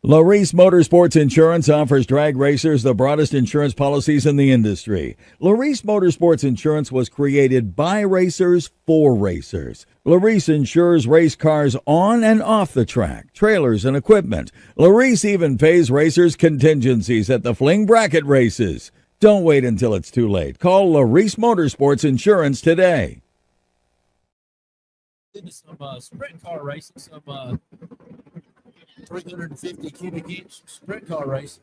Larice Motorsports Insurance offers drag racers the broadest insurance policies in the industry. Larice Motorsports Insurance was created by racers for racers. Larice insures race cars on and off the track, trailers and equipment. Larice even pays racers contingencies at the fling bracket races. Don't wait until it's too late. Call Larice Motorsports Insurance today. Into some sprint car racing, some 350 cubic inch sprint car racing.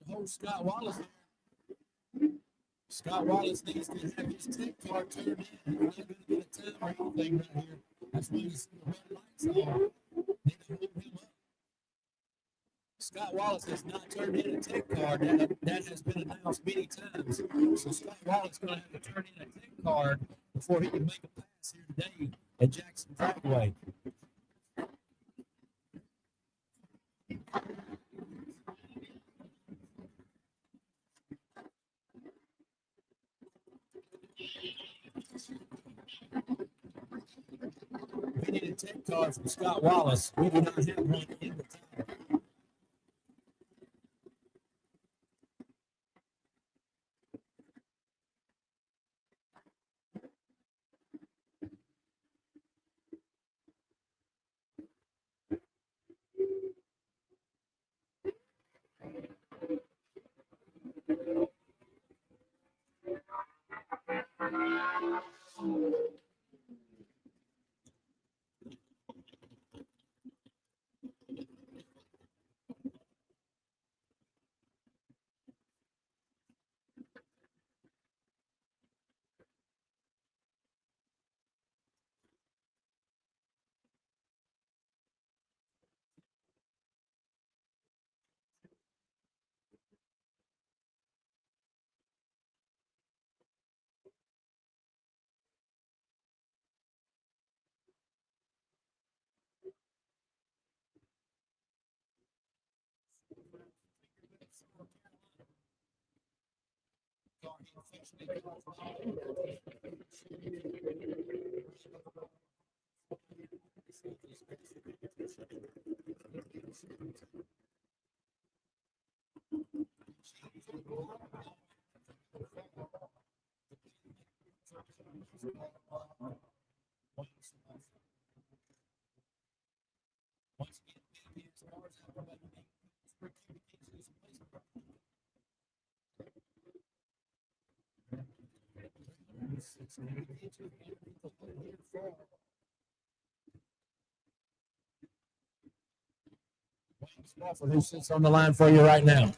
Hold Scott Wallace. Scott Wallace needs to have his tech car turned in. We're not going to get a time or anything right here. That's why you see the red lights on. Need to move him up. Scott Wallace has not turned in a tech card. That has been announced many times. So Scott Wallace is going to have to turn in a tech card before he can make a pass here today at Jackson Dragway. We need a tech card from Scott Wallace. We do not have one in the time. Who sits on the line for you right now?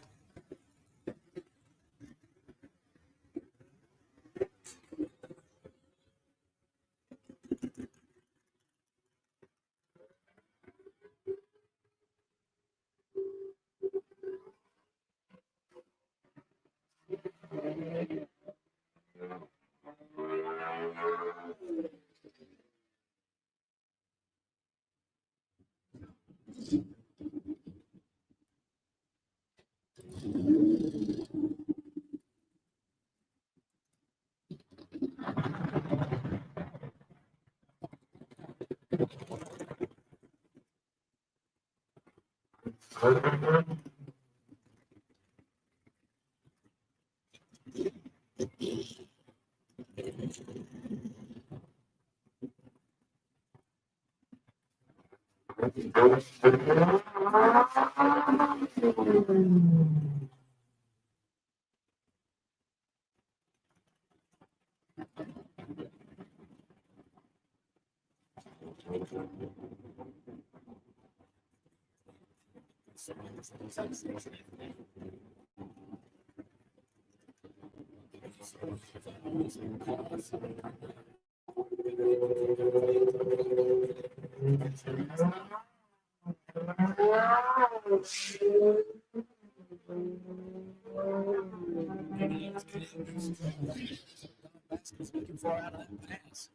Baskin's looking for out of that pass.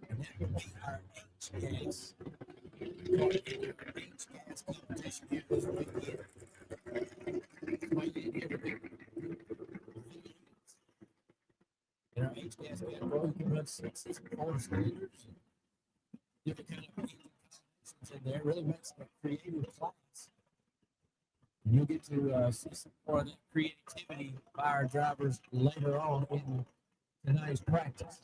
And that would be our HGS. HGS competition here this weekend. In our HGS category, you can run 6s and 4 standards. Different kind of combinations in there. Really makes a creative class. And you'll get to see some more of that creativity by our drivers later on in tonight's practice.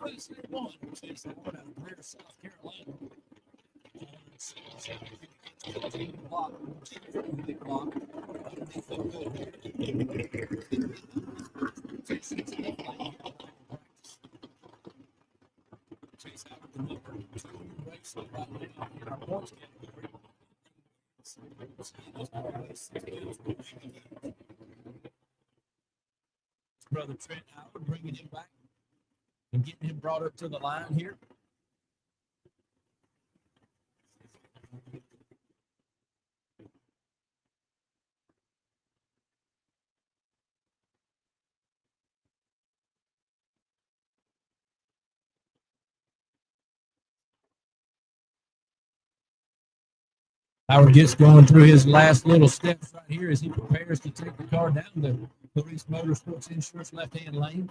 USA won, Chase Howard out of Greer, South Carolina. Block. Chase Howard, the number 2 racer right now in our points category. Brother Trent Howard bringing him back and getting him brought up to the line here. Howard gets going through his last little steps right here as he prepares to take the car down the Police Motorsports Insurance left-hand lane.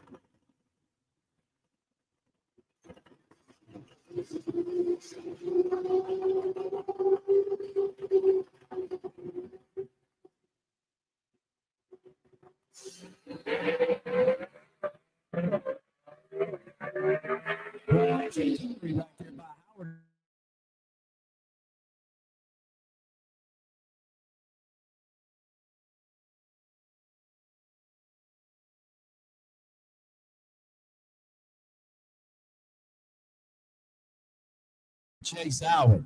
Right there by Howard. Chase Howard.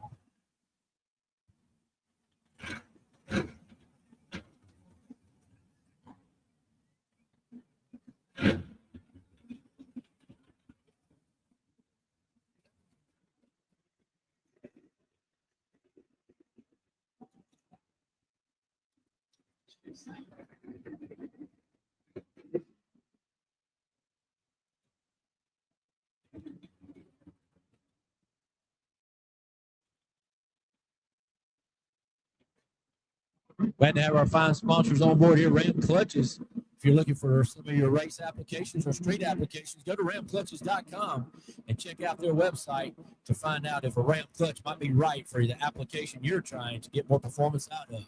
Glad to have our fine sponsors on board here, Ram Clutches. If you're looking for some of your race applications or street applications, go to ramclutches.com and check out their website to find out if a Ram Clutch might be right for the application you're trying to get more performance out of.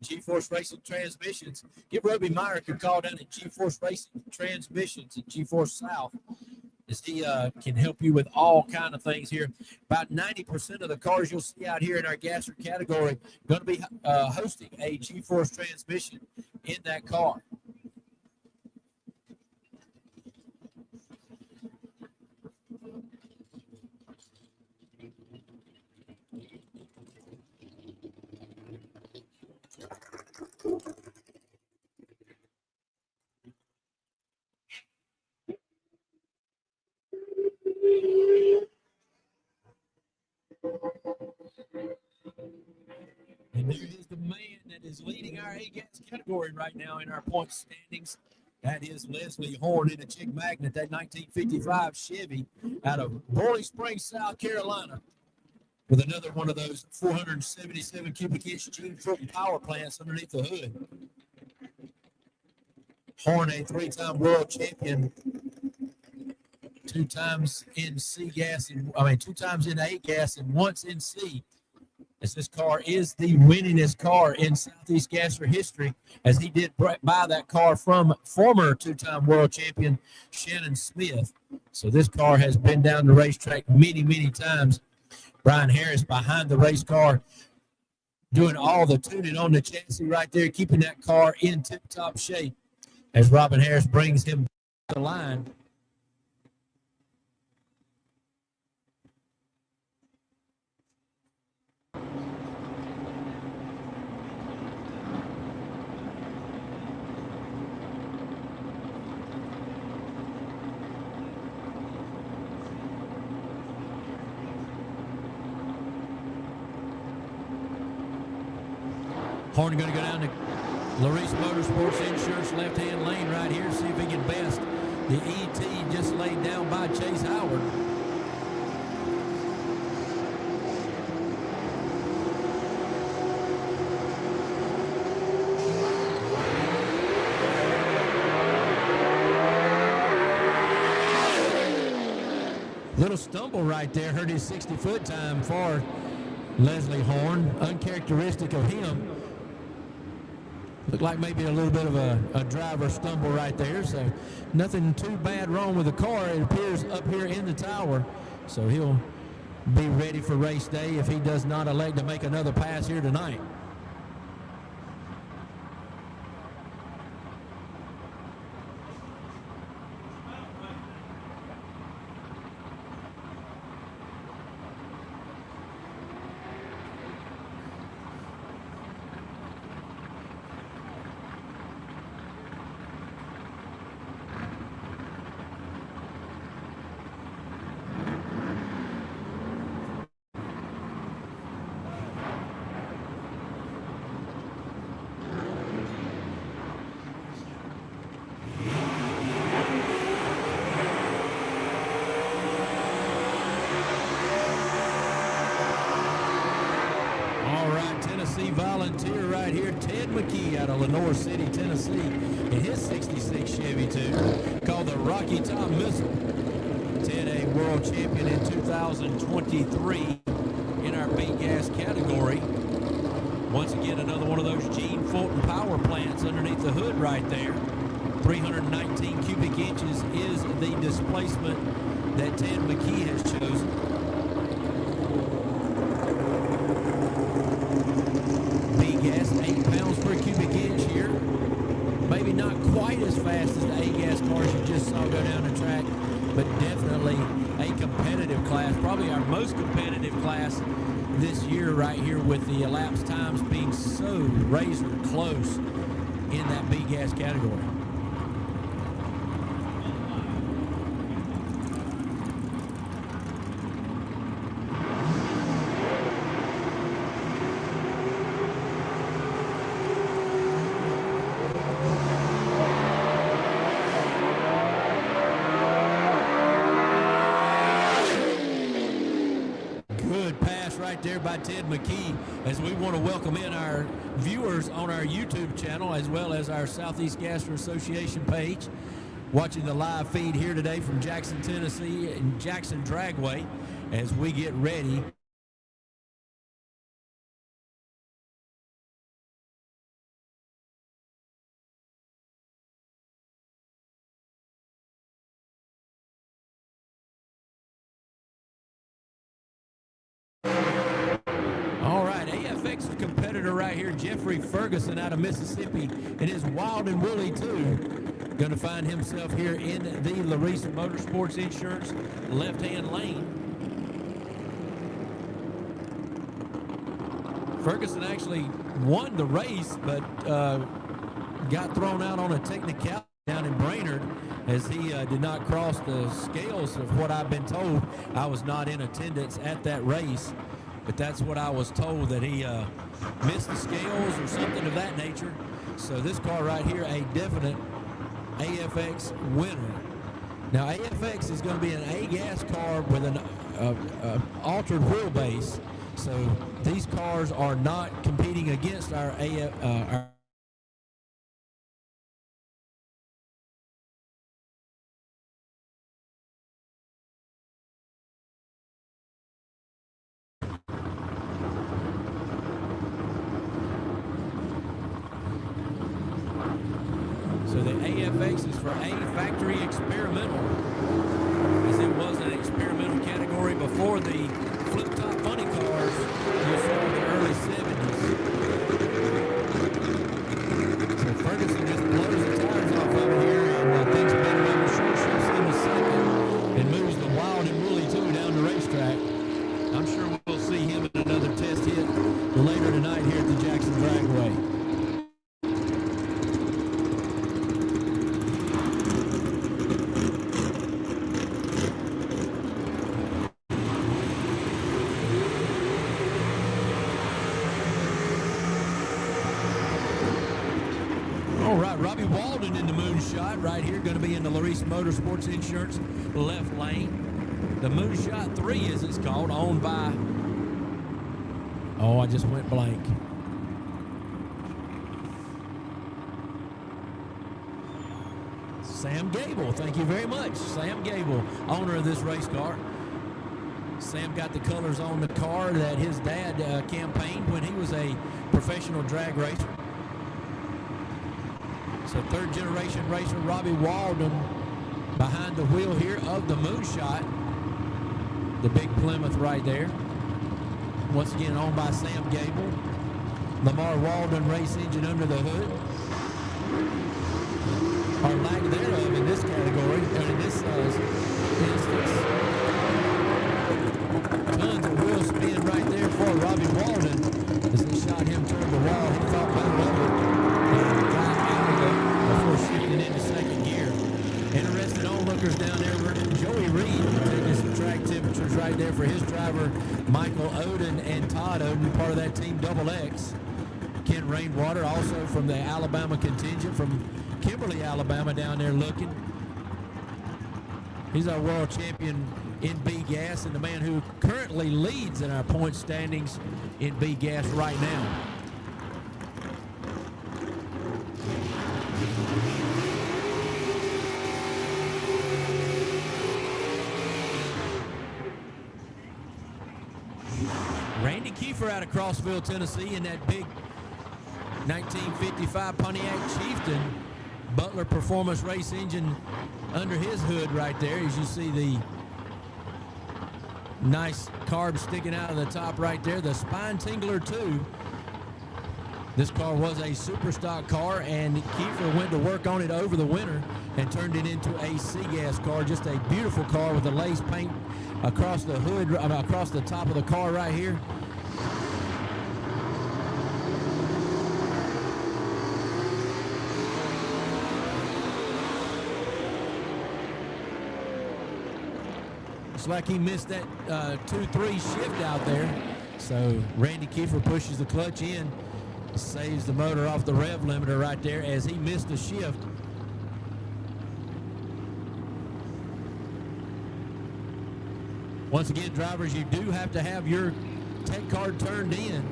G-Force Racing Transmissions. Give Roby Myrick a call down at G-Force Racing Transmissions at G-Force South, as he can help you with all kind of things here. About 90% of the cars you'll see out here in our gasser category going to be hosting a G-Force transmission in that car. And there is the man that is leading our A-gas category right now in our point standings. That is Leslie Horn in a Chick Magnet, that 1955 Chevy out of Boiling Springs, South Carolina, with another one of those 477 cubic inch Gene Fulton power plants underneath the hood. Horn, a three-time world champion, two times in A-gas and once in C. As this car is the winningest car in Southeast Gasser history, as he did buy that car from former two-time world champion Shannon Smith. So this car has been down the racetrack many, many times. Brian Harris behind the race car, doing all the tuning on the chassis right there, keeping that car in tip-top shape as Robin Harris brings him to the line. Horn going to go down to Larice Motorsports Insurance left-hand lane right here, see if he can best the ET just laid down by Chase Howard. Little stumble right there, hurt his 60-foot time for Leslie Horn, uncharacteristic of him. Looked like maybe a little bit of a driver stumble right there, so nothing too bad wrong with the car. It appears up here in the tower, so he'll be ready for race day if he does not elect to make another pass here tonight. Volunteer right here, Ted McKee out of Lenore City, Tennessee, in his 66 Chevy too, called the Rocky Top Missile. Ted, a world champion in 2023 in our B-gas category. Once again, another one of those Gene Fulton power plants underneath the hood right there. 319 cubic inches is the displacement that Ted McKee has chosen. B-gas, 8 pounds per cubic inch here. Maybe not quite as fast as the A-gas cars you just saw go down the track, but definitely a competitive class, probably our most competitive class this year right here, with the elapsed times being so razor close in that B-gas category. There by Ted McKee, as we want to welcome in our viewers on our YouTube channel as well as our Southeast Gasser Association page, watching the live feed here today from Jackson, Tennessee and Jackson Dragway as we get ready. Competitor right here, Jeffrey Ferguson out of Mississippi, and his Wild and Woolly too, going to find himself here in the Larice Motorsports Insurance left-hand lane. Ferguson actually won the race, but got thrown out on a technicality down in Brainerd, as he did not cross the scales of what I've been told. I was not in attendance at that race. but that's what I was told, that he missed the scales or something of that nature. So this car right here, a definite AFX winner. Now AFX is going to be an A-gas car with an altered wheelbase. So these cars are not competing against our So the AFX is for A, factory experimental, as it was an experimental category before the flip-top funny cars you saw in the early 70s. So Ferguson just blows the tires off over here, and thinks better of the short shifts in the second, and moves the Wild and Woolly 2 down the racetrack. I'm sure we'll see him in another test hit later tonight here at the Jackson Dragway. Robbie Walden in the moonshot right here, going to be in the Larice Motorsports Insurance left lane. The Moonshot 3, as it's called, owned by, I just went blank. Sam Gable, thank you very much. Sam Gable, owner of this race car. Sam got the colors on the car that his dad campaigned when he was a professional drag racer. So third generation racer Robbie Walden behind the wheel here of the Moonshot. The big Plymouth right there. Once again owned by Sam Gable. Lamar Walden race engine under the hood. Or lack thereof in this category, or in this instance. Tons of wheel spin right there for Robbie Walden. As they shot him toward the wall, he thought better of it. Before shifting into second gear. Interesting onlookers down there. Joey Reed taking some track temperatures right there for his driver, Michael Oden and Todd Oden, part of that team Double X. Ken Rainwater, also from the Alabama contingent from Kimberly, Alabama, down there looking. He's our world champion in B-Gas and the man who currently leads in our point standings in B-Gas right now. Randy Kiefer out of Crossville, Tennessee, in that big 1955 Pontiac Chieftain Butler Performance Race engine under his hood right there. As you see the nice carbs sticking out of the top right there. The Spine Tingler 2. This car was a super stock car, and Kiefer went to work on it over the winter and turned it into a SEGA car. Just a beautiful car with the lace paint across the hood, across the top of the car right here. Looks like he missed that 2-3 shift out there. So Randy Kiefer pushes the clutch in, saves the motor off the rev limiter right there as he missed a shift. Once again, drivers, you do have to have your tech card turned in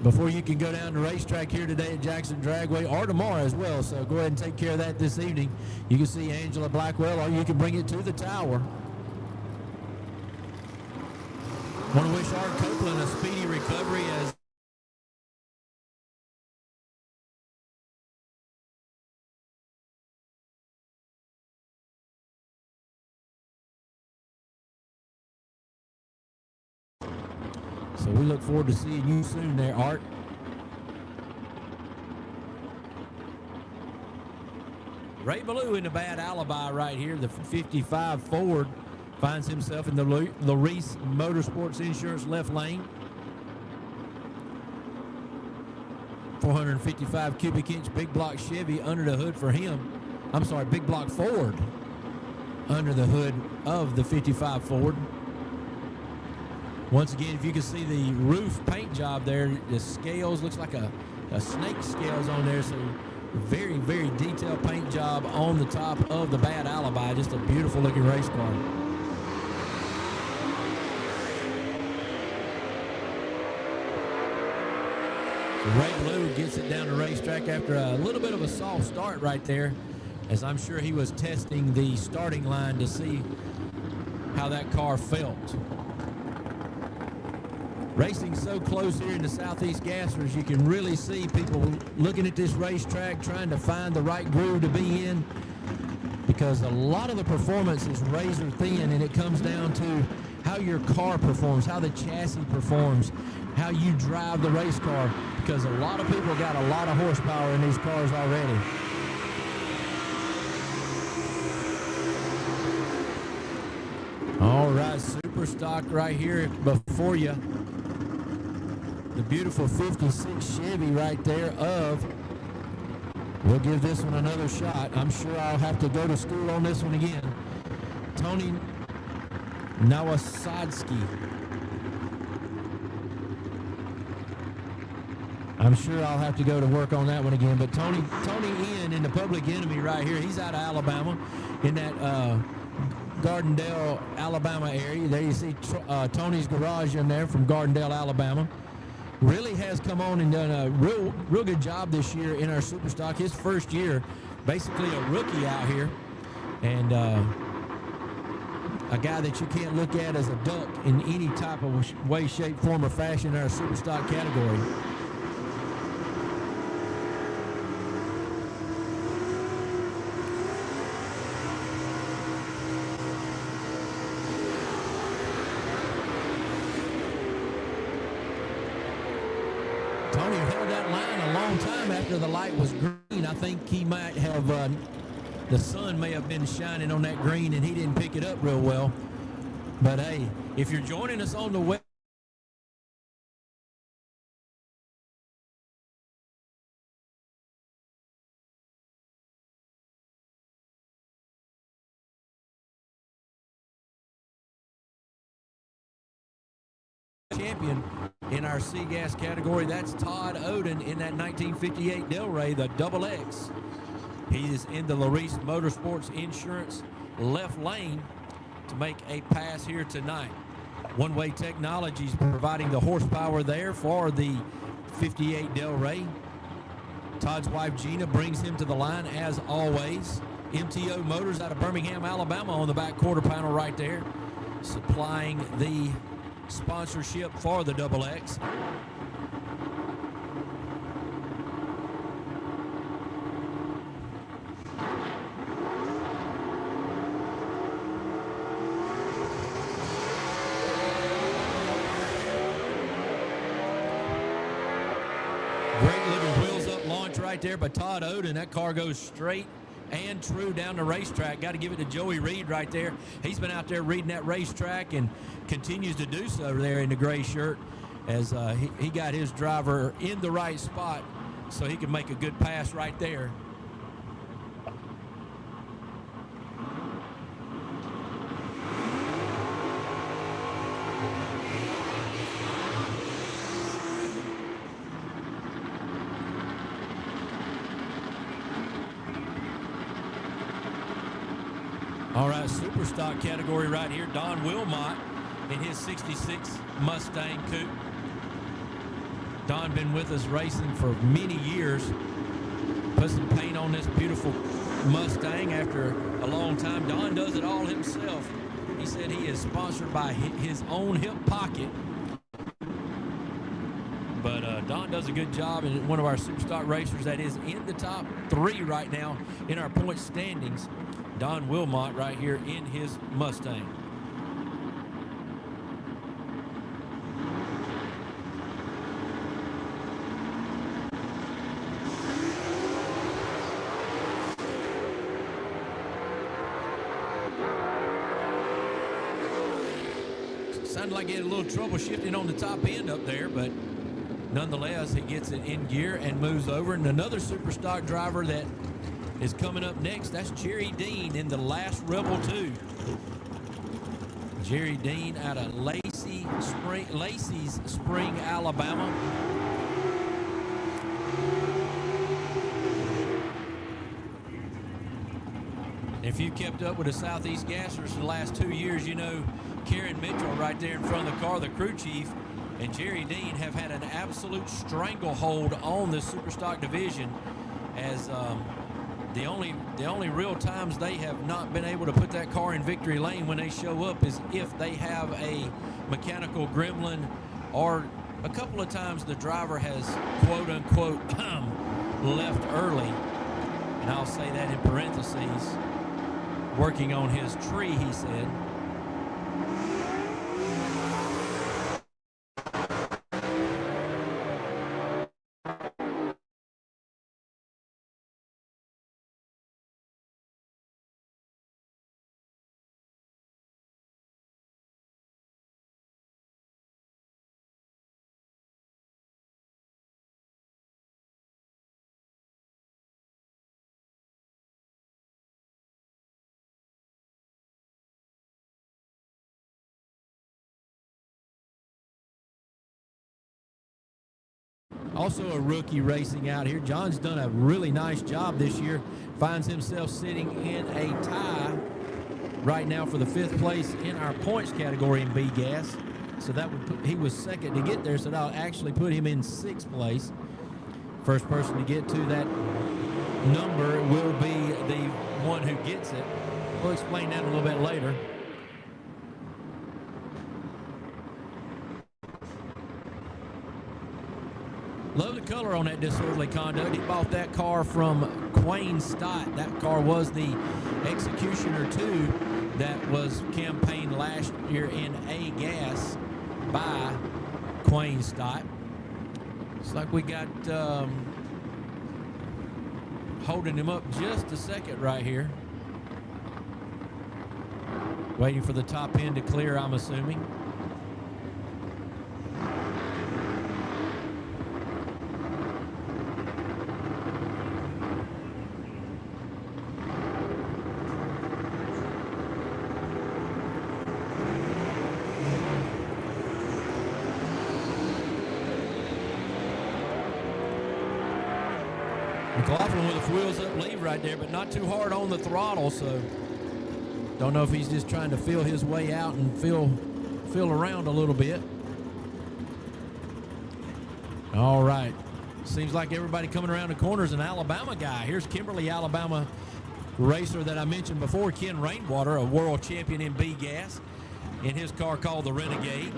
before you can go down the racetrack here today at Jackson Dragway, or tomorrow as well. So go ahead and take care of that this evening. You can see Angela Blackwell, or you can bring it to the tower. Want to wish Art Copeland a speedy recovery as so we look forward to seeing you soon there, Art. Ray Ballou in the bad alibi right here. The 55 Ford finds himself in the Larice Motorsports Insurance left lane. 455 cubic inch big block Chevy under the hood for him. I'm sorry, big block Ford under the hood of the 55 Ford. Once again, if you can see the roof paint job there, the scales, looks like a snake scales on there. So very, very detailed paint job on the top of the Bad Alibi. Just a beautiful looking race car. So Ray Blue gets it down the racetrack after a little bit of a soft start right there, as I'm sure he was testing the starting line to see how that car felt. Racing so close here in the Southeast Gassers, you can really see people looking at this racetrack, trying to find the right groove to be in, because a lot of the performance is razor thin, and it comes down to how your car performs, how the chassis performs, how you drive the race car, because a lot of people got a lot of horsepower in these cars already. All right, super stock right here before you. The beautiful 56 Chevy right there of, we'll give this one another shot. I'm sure I'll have to go to school on this one again. Tony Nawasadski. I'm sure I'll have to go to work on that one again. But Tony in the Public Enemy right here, he's out of Alabama in that Gardendale, Alabama area. There you see Tony's Garage in there from Gardendale, Alabama. Really has come on and done a real good job this year in our Superstock. His first year, basically a rookie out here, and a guy that you can't look at as a duck in any type of way, shape, form, or fashion in our Superstock category. Tony held that line a long time after the light was green. I think he might have, the sun may have been shining on that green and he didn't pick it up real well. But hey, if you're joining us on the web, champion in our C-Gas category, that's Todd Oden in that 1958 Delray, the Double X. He is in the Larice Motorsports Insurance left lane to make a pass here tonight. One Way Technologies providing the horsepower there for the 58 Delray. Todd's wife Gina brings him to the line as always. MTO Motors out of Birmingham, Alabama on the back quarter panel right there, supplying the sponsorship for the Double X. Great looking wheels up launch right there by Todd Oden. That car goes straight and true down the racetrack. Got to give it to Joey Reed right there. He's been out there reading that racetrack and continues to do so there in the gray shirt, as he got his driver in the right spot so he can make a good pass right there. All right, super stock category right here. Don Wilmot in his 66 Mustang Coupe. Don been with us racing for many years. Put some paint on this beautiful Mustang after a long time. Don does it all himself. He said he is sponsored by his own hip pocket. But Don does a good job, and one of our super stock racers that is in the top 3 right now in our point standings. Don Wilmot right here in his Mustang. Sounded like he had a little trouble shifting on the top end up there, but nonetheless, he gets it in gear and moves over. And another super stock driver that is coming up next, that's Jerry Dean in the last Rebel 2. Jerry Dean out of Lacey, Lacey's Spring, Alabama. If you kept up with the Southeast Gassers for the last 2 years, you know Karen Mitchell right there in front of the car, the crew chief, and Jerry Dean have had an absolute stranglehold on this Superstock division, as the only real times they have not been able to put that car in victory lane when they show up is if they have a mechanical gremlin, or a couple of times the driver has quote unquote left early, and I'll say that in parentheses, working on his tree, he said. Also a rookie racing out here. John's done a really nice job this year. Finds himself sitting in a tie right now for the 5th place in our points category in B gas. So that would put, he was second to get there, so that'll actually put him in 6th place. First person to get to that number will be the one who gets it. We'll explain that a little bit later. Love the color on that disorderly conduct. He bought that car from Quayne Stott. That car was the Executioner 2 that was campaigned last year in A gas by Quayne Stott. Looks like we got holding him up just a second right here. Waiting for the top end to clear, I'm assuming. McLaughlin with the wheels up leave right there, but not too hard on the throttle, so don't know if he's just trying to feel his way out and feel around a little bit. All right. Seems like everybody coming around the corner is an Alabama guy. Here's Kimberly, Alabama racer that I mentioned before, Ken Rainwater, a world champion in B gas, in his car called the Renegade.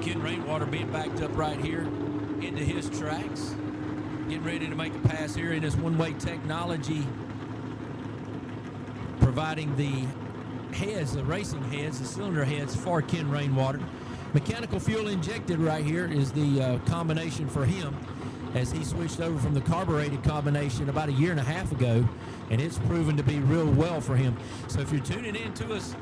Ken Rainwater being backed up right here into his tracks. Getting ready to make a pass here in this one-way technology, providing the heads, the racing heads, the cylinder heads for Ken Rainwater. Mechanical fuel injected right here is the combination for him, as he switched over from the carbureted combination about a year and a half ago, and it's proven to be real well for him. So if you're tuning in to us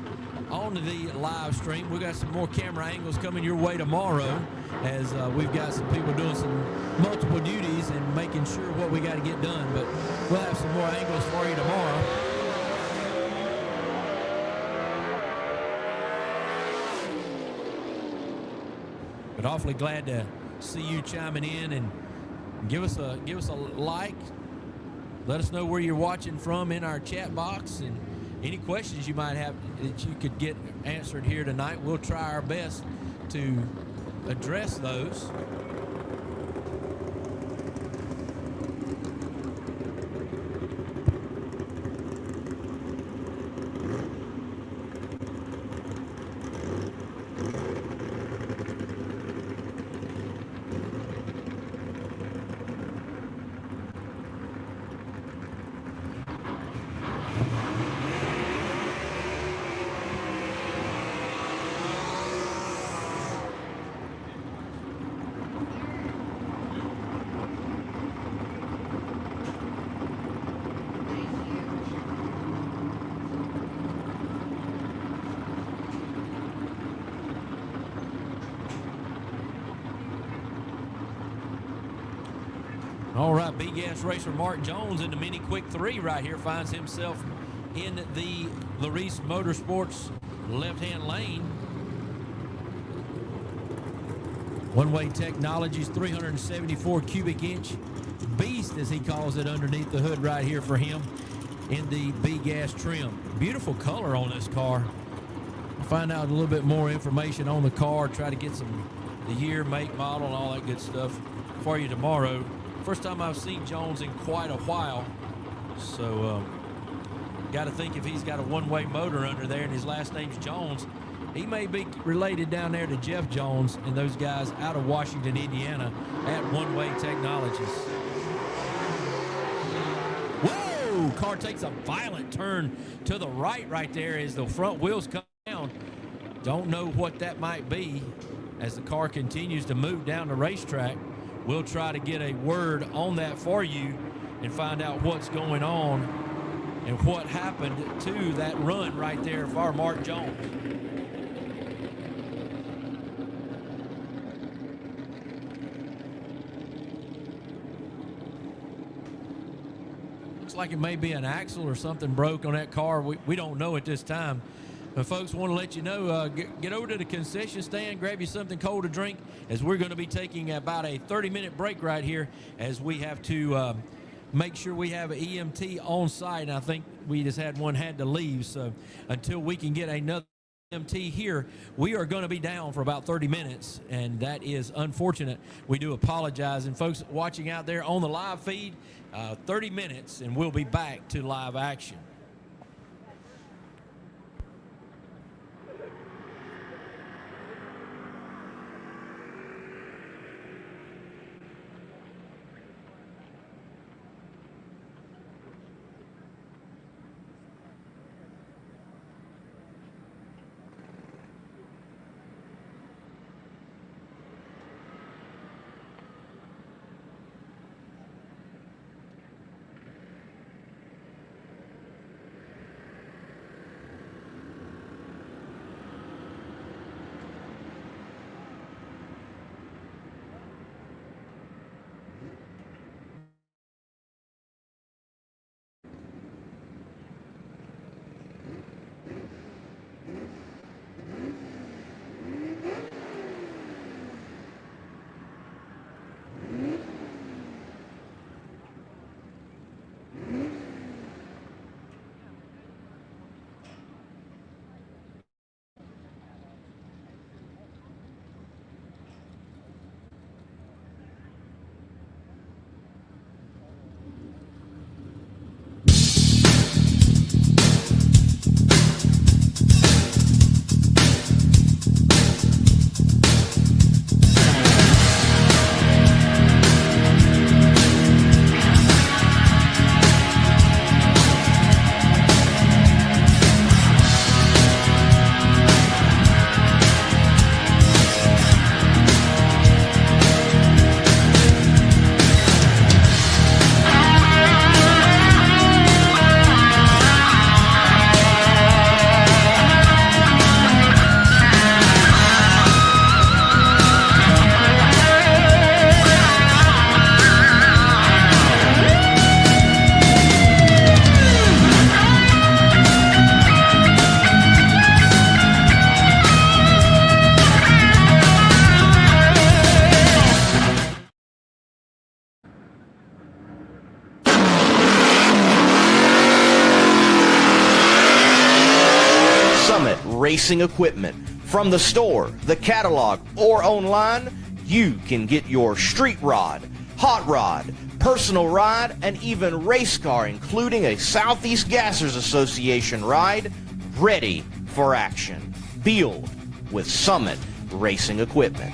on the live stream, we got some more camera angles coming your way tomorrow, as we've got some people doing some multiple duties and making sure what we got to get done, but we'll have some more angles for you tomorrow. But awfully glad to see you chiming in, and give us a like. Let us know where you're watching from in our chat box, and any questions you might have that you could get answered here tonight. We'll try our best to address those. All right, B-Gas racer Mark Jones in the Mini Quick 3 right here finds himself in the Larice Motorsports left-hand lane. One-Way Technologies 374 cubic inch beast, as he calls it, underneath the hood right here for him in the B-Gas trim. Beautiful color on this car. I'll find out a little bit more information on the car, try to get the year, make, model, and all that good stuff for you tomorrow. First time I've seen Jones in quite a while, so got to think if he's got a one-way motor under there and his last name's Jones, he may be related down there to Jeff Jones and those guys out of Washington, Indiana at One-Way Technologies. Whoa! Car takes a violent turn to the right there as the front wheels come down. Don't know what that might be as the car continues to move down the racetrack. We'll try to get a word on that for you and find out what's going on and what happened to that run right there for Mark Jones. Looks like it may be an axle or something broke on that car. We don't know at this time. But folks, want to let you know, get over to the concession stand, grab you something cold to drink, as we're going to be taking about a 30-minute break right here as we have to make sure we have an EMT on site. And I think we just had one had to leave. So until we can get another EMT here, we are going to be down for about 30 minutes, and that is unfortunate. We do apologize. And folks watching out there on the live feed, 30 minutes, and we'll be back to live action. Racing equipment. From the store, the catalog, or online, you can get your street rod, hot rod, personal ride, and even race car, including a Southeast Gassers Association ride, ready for action. Build with Summit Racing Equipment.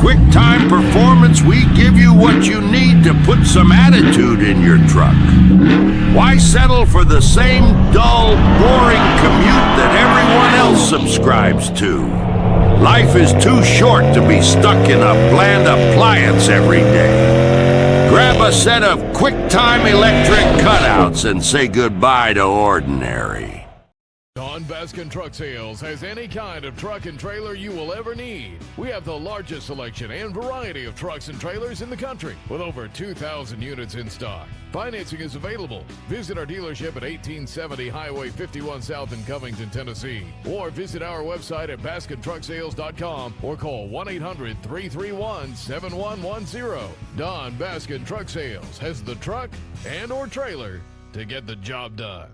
QuickTime Performance, we give you what you need to put some attitude in your truck. Why settle for the same dull, boring commute that everyone else subscribes to? Life is too short to be stuck in a bland appliance every day. Grab a set of QuickTime electric cutouts and say goodbye to ordinary. Don Baskin Truck Sales has any kind of truck and trailer you will ever need. We have the largest selection and variety of trucks and trailers in the country, with over 2,000 units in stock. Financing is available. Visit our dealership at 1870 Highway 51 South in Covington, Tennessee, or visit our website at baskintruckSales.com or call 1-800-331-7110. Don Baskin Truck Sales has the truck and or trailer to get the job done.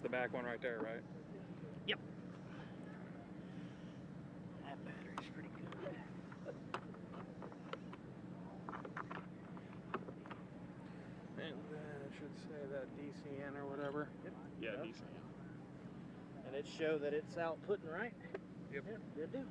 the back one right there, right? Yep. That battery's pretty good. And then it should say that DCN or whatever. Yep. Yeah, Yep. DCN. And it show that it's outputting right? Yep. Yeah, good deal.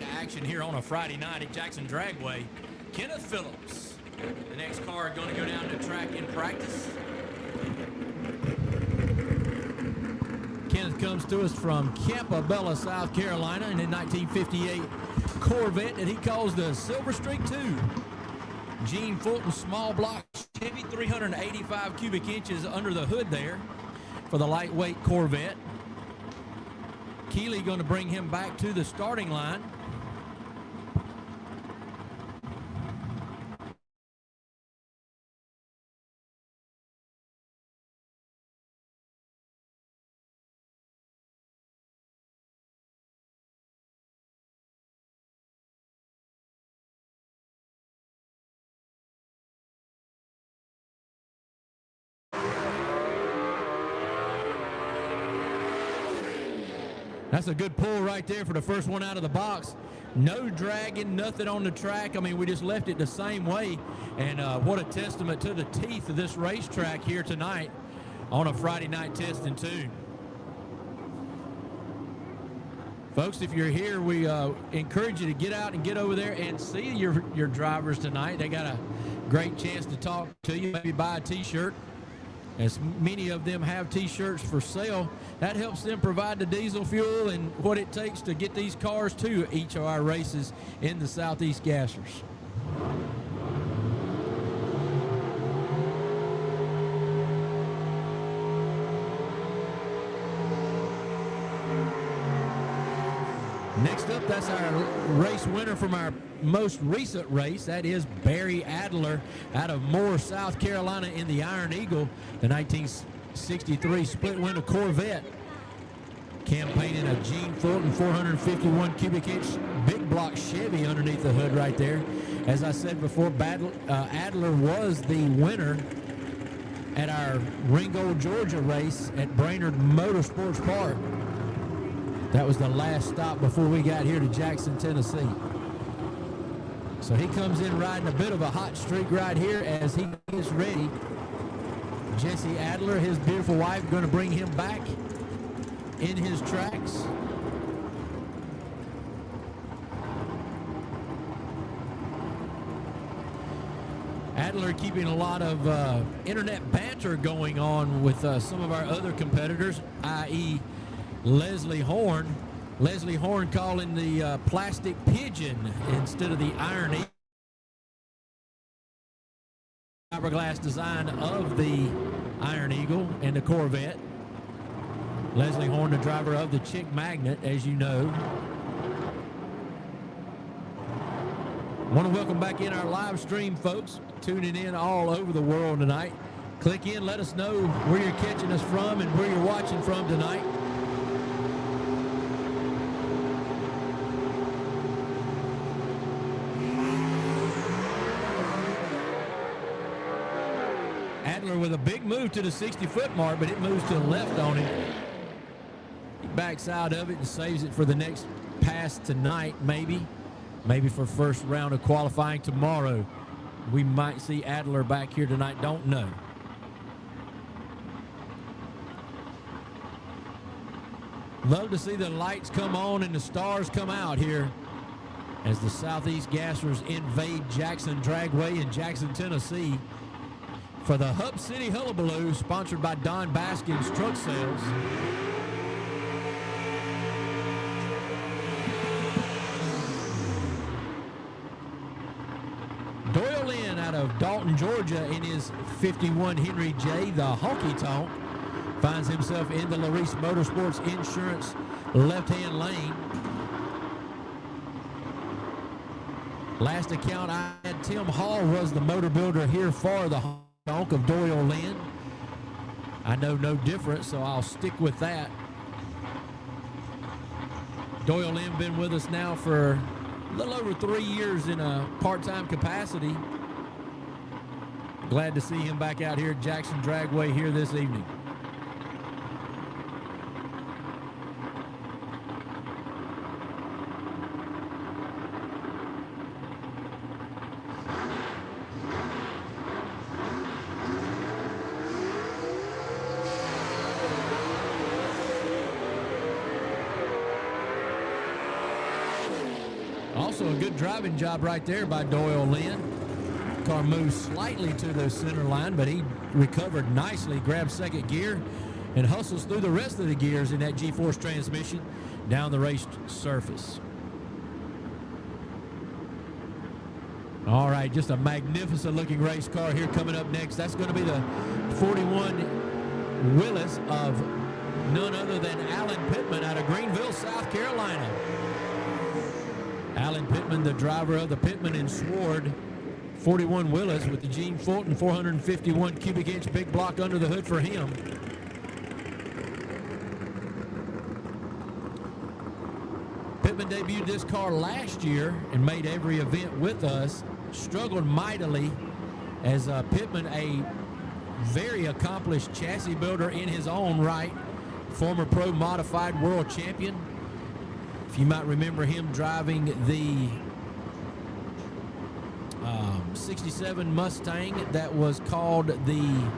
to action here on a Friday night at Jackson Dragway. Kenneth Phillips, the next car going to go down the track in practice. Kenneth comes to us from Campobella, South Carolina, in a 1958 Corvette that he calls the Silver Streak 2. Gene Fulton small block Chevy, 385 cubic inches under the hood there for the lightweight Corvette. Keeley going to bring him back to the starting line. That's a good pull right there for the first one out of the box. No dragging, nothing on the track. I mean, we just left it the same way. And what a testament to the teeth of this racetrack here tonight on a Friday night test and tune. Folks, if you're here, we encourage you to get out and get over there and see your drivers tonight. They got a great chance to talk to you, maybe buy a T-shirt. As many of them have T-shirts for sale, that helps them provide the diesel fuel and what it takes to get these cars to each of our races in the Southeast Gassers. Next up, that's our race winner from our most recent race. That is Barry Adler out of Moore, South Carolina in the Iron Eagle, the 1963 split winner Corvette. Campaigning a Gene Fulton 451 cubic inch big block Chevy underneath the hood right there. As I said before, Adler was the winner at our Ringgold, Georgia race at Brainerd Motorsports Park. That was the last stop before we got here to Jackson, Tennessee. So he comes in riding a bit of a hot streak right here as he gets ready. Jesse Adler, his beautiful wife, going to bring him back in his tracks. Adler keeping a lot of internet banter going on with some of our other competitors, i.e. Leslie Horn. Leslie Horn calling the plastic pigeon instead of the Iron Eagle. Fiberglass design of the Iron Eagle and the Corvette. Leslie Horn, the driver of the Chick Magnet, as you know. Want to welcome back in our live stream, folks, tuning in all over the world tonight. Click in, let us know where you're catching us from and where you're watching from tonight. Adler with a big move to the 60-foot mark, but it moves to the left on him. He backs out of it and saves it for the next pass tonight, maybe. Maybe for first round of qualifying tomorrow. We might see Adler back here tonight, don't know. Love to see the lights come on and the stars come out here as the Southeast Gassers invade Jackson Dragway in Jackson, Tennessee for the Hub City Hullabaloo, sponsored by Don Baskin Truck Sales. Doyle Lynn out of Dalton, Georgia in his 51 Henry J, the honky tonk, finds himself in the Larice Motorsports Insurance left-hand lane. Last account I had, Tim Hall was the motor builder here for the honky tonk of Doyle Lynn. I know no different, so I'll stick with that. Doyle Lynn been with us now for a little over 3 years in a part-time capacity. Glad to see him back out here at Jackson Dragway here this evening. Also a good driving job right there by Doyle Lynn. Car moved slightly to the center line, but he recovered nicely, grabbed second gear, and hustles through the rest of the gears in that G-Force transmission down the race surface. All right, just a magnificent looking race car here coming up next. That's going to be the 41 Willis of none other than Alan Pittman out of Greenville, South Carolina. Alan Pittman, the driver of the Pittman and Sword 41 Willis with the Gene Fulton 451 cubic inch big block under the hood for him. Pittman debuted this car last year and made every event with us. Struggled mightily as Pittman, a very accomplished chassis builder in his own right, former pro modified world champion. If you might remember him driving the 67 Mustang that was called the,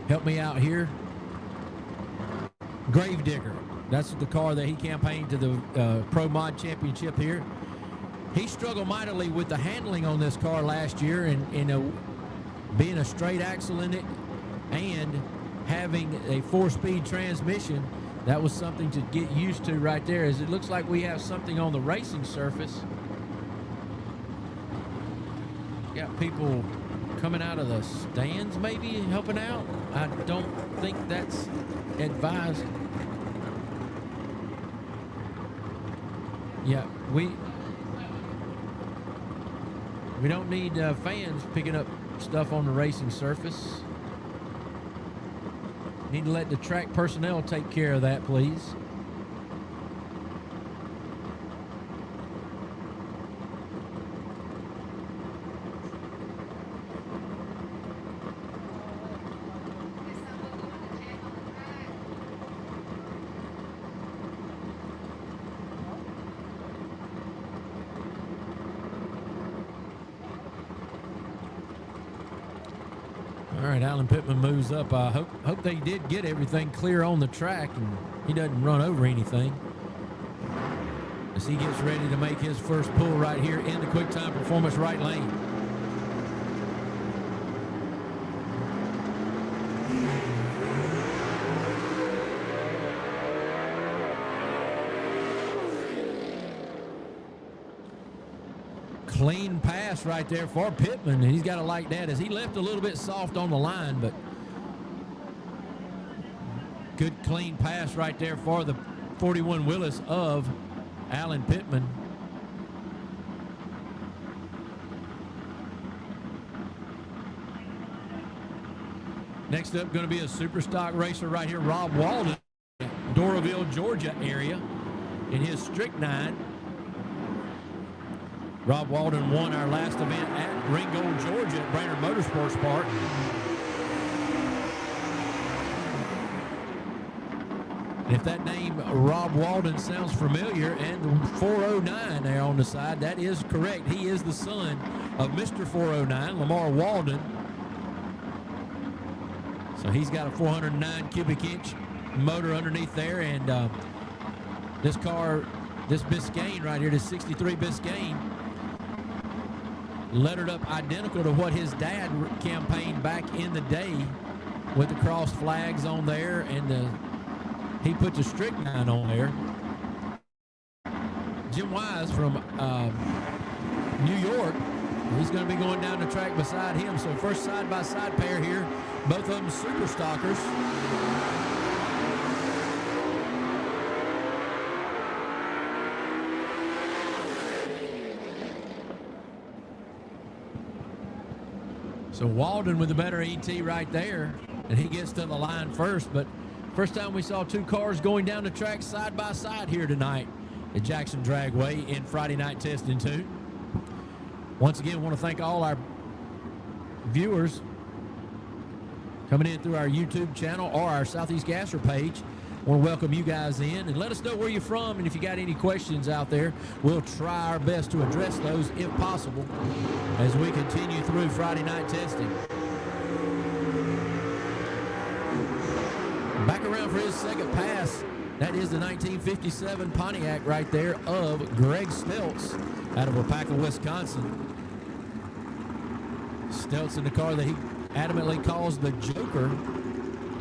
help me out here, Gravedigger. That's the car that he campaigned to the Pro Mod Championship here. He struggled mightily with the handling on this car last year, and being a straight axle in it and having a 4-speed transmission. That was something to get used to right there, as it looks like we have something on the racing surface. Got people coming out of the stands maybe helping out. I don't think that's advised. Yeah, we don't need fans picking up stuff on the racing surface. Need to let the track personnel take care of that, please. All right, Alan Pittman moves up. I hope they did get everything clear on the track and he doesn't run over anything as he gets ready to make his first pull right here in the Quick Time Performance right lane. Clean pass right there for Pittman. He's got to like that, as he left a little bit soft on the line, but good clean pass right there for the 41 Willis of Alan Pittman. Next up, going to be a super stock racer right here, Rob Walden, Doraville, Georgia area in his Strychnine. Rob Walden won our last event at Ringgold, Georgia at Brainerd Motorsports Park. If that name Rob Walden sounds familiar, and the 409 there on the side, that is correct. He is the son of Mr. 409, Lamar Walden. So he's got a 409 cubic inch motor underneath there, and this car, this Biscayne right here, this 63 Biscayne, lettered up identical to what his dad campaigned back in the day with the crossed flags on there, and he put the Strychnine on there. Jim Wise from New York, he's going to be going down the track beside him. So first side-by-side pair here, both of them super stockers. So Walden with the better ET right there, and he gets to the line first. But first time we saw two cars going down the track side by side here tonight at Jackson Dragway in Friday Night Testing 2. Once again, I want to thank all our viewers coming in through our YouTube channel or our Southeast Gasser page. I want to welcome you guys in and let us know where you're from, and if you got any questions out there, we'll try our best to address those if possible as we continue through Friday night testing. Back around for his second pass That is the 1957 Pontiac right there of Greg Stelz out of Waupaca, Wisconsin. Stelz in the car that he adamantly calls the Joker.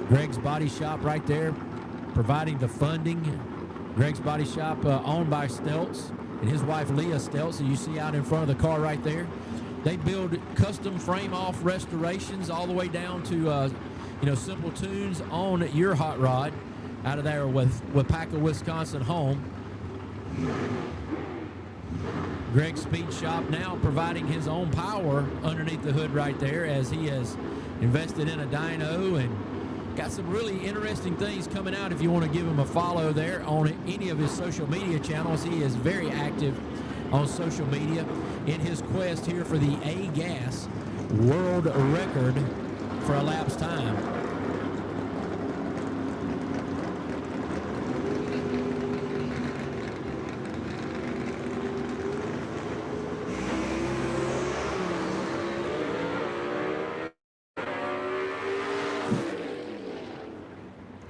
Greg's Body Shop right there, providing the funding. Greg's Body Shop owned by Stelz and his wife Leah Stelz, who you see out in front of the car right there. They build custom frame-off restorations all the way down to simple tunes on your hot rod out of there with Waupaca, Wisconsin home. Greg's Speed Shop now providing his own power underneath the hood right there, as he has invested in a dyno and got some really interesting things coming out. If you want to give him a follow there on any of his social media channels, he is very active on social media in his quest here for the A-Gas world record for elapsed time.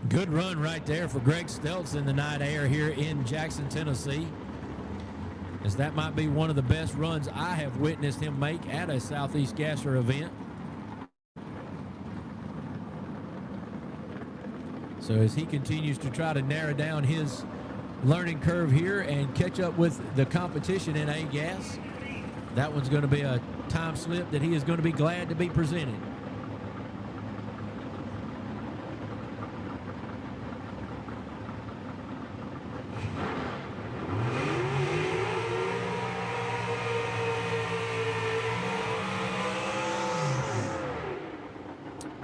Good run right there for Greg Stelz in the night air here in Jackson, Tennessee, as that might be one of the best runs I have witnessed him make at a Southeast Gasser event. So as he continues to try to narrow down his learning curve here and catch up with the competition in A-Gas, that one's going to be a time slip that he is going to be glad to be presented.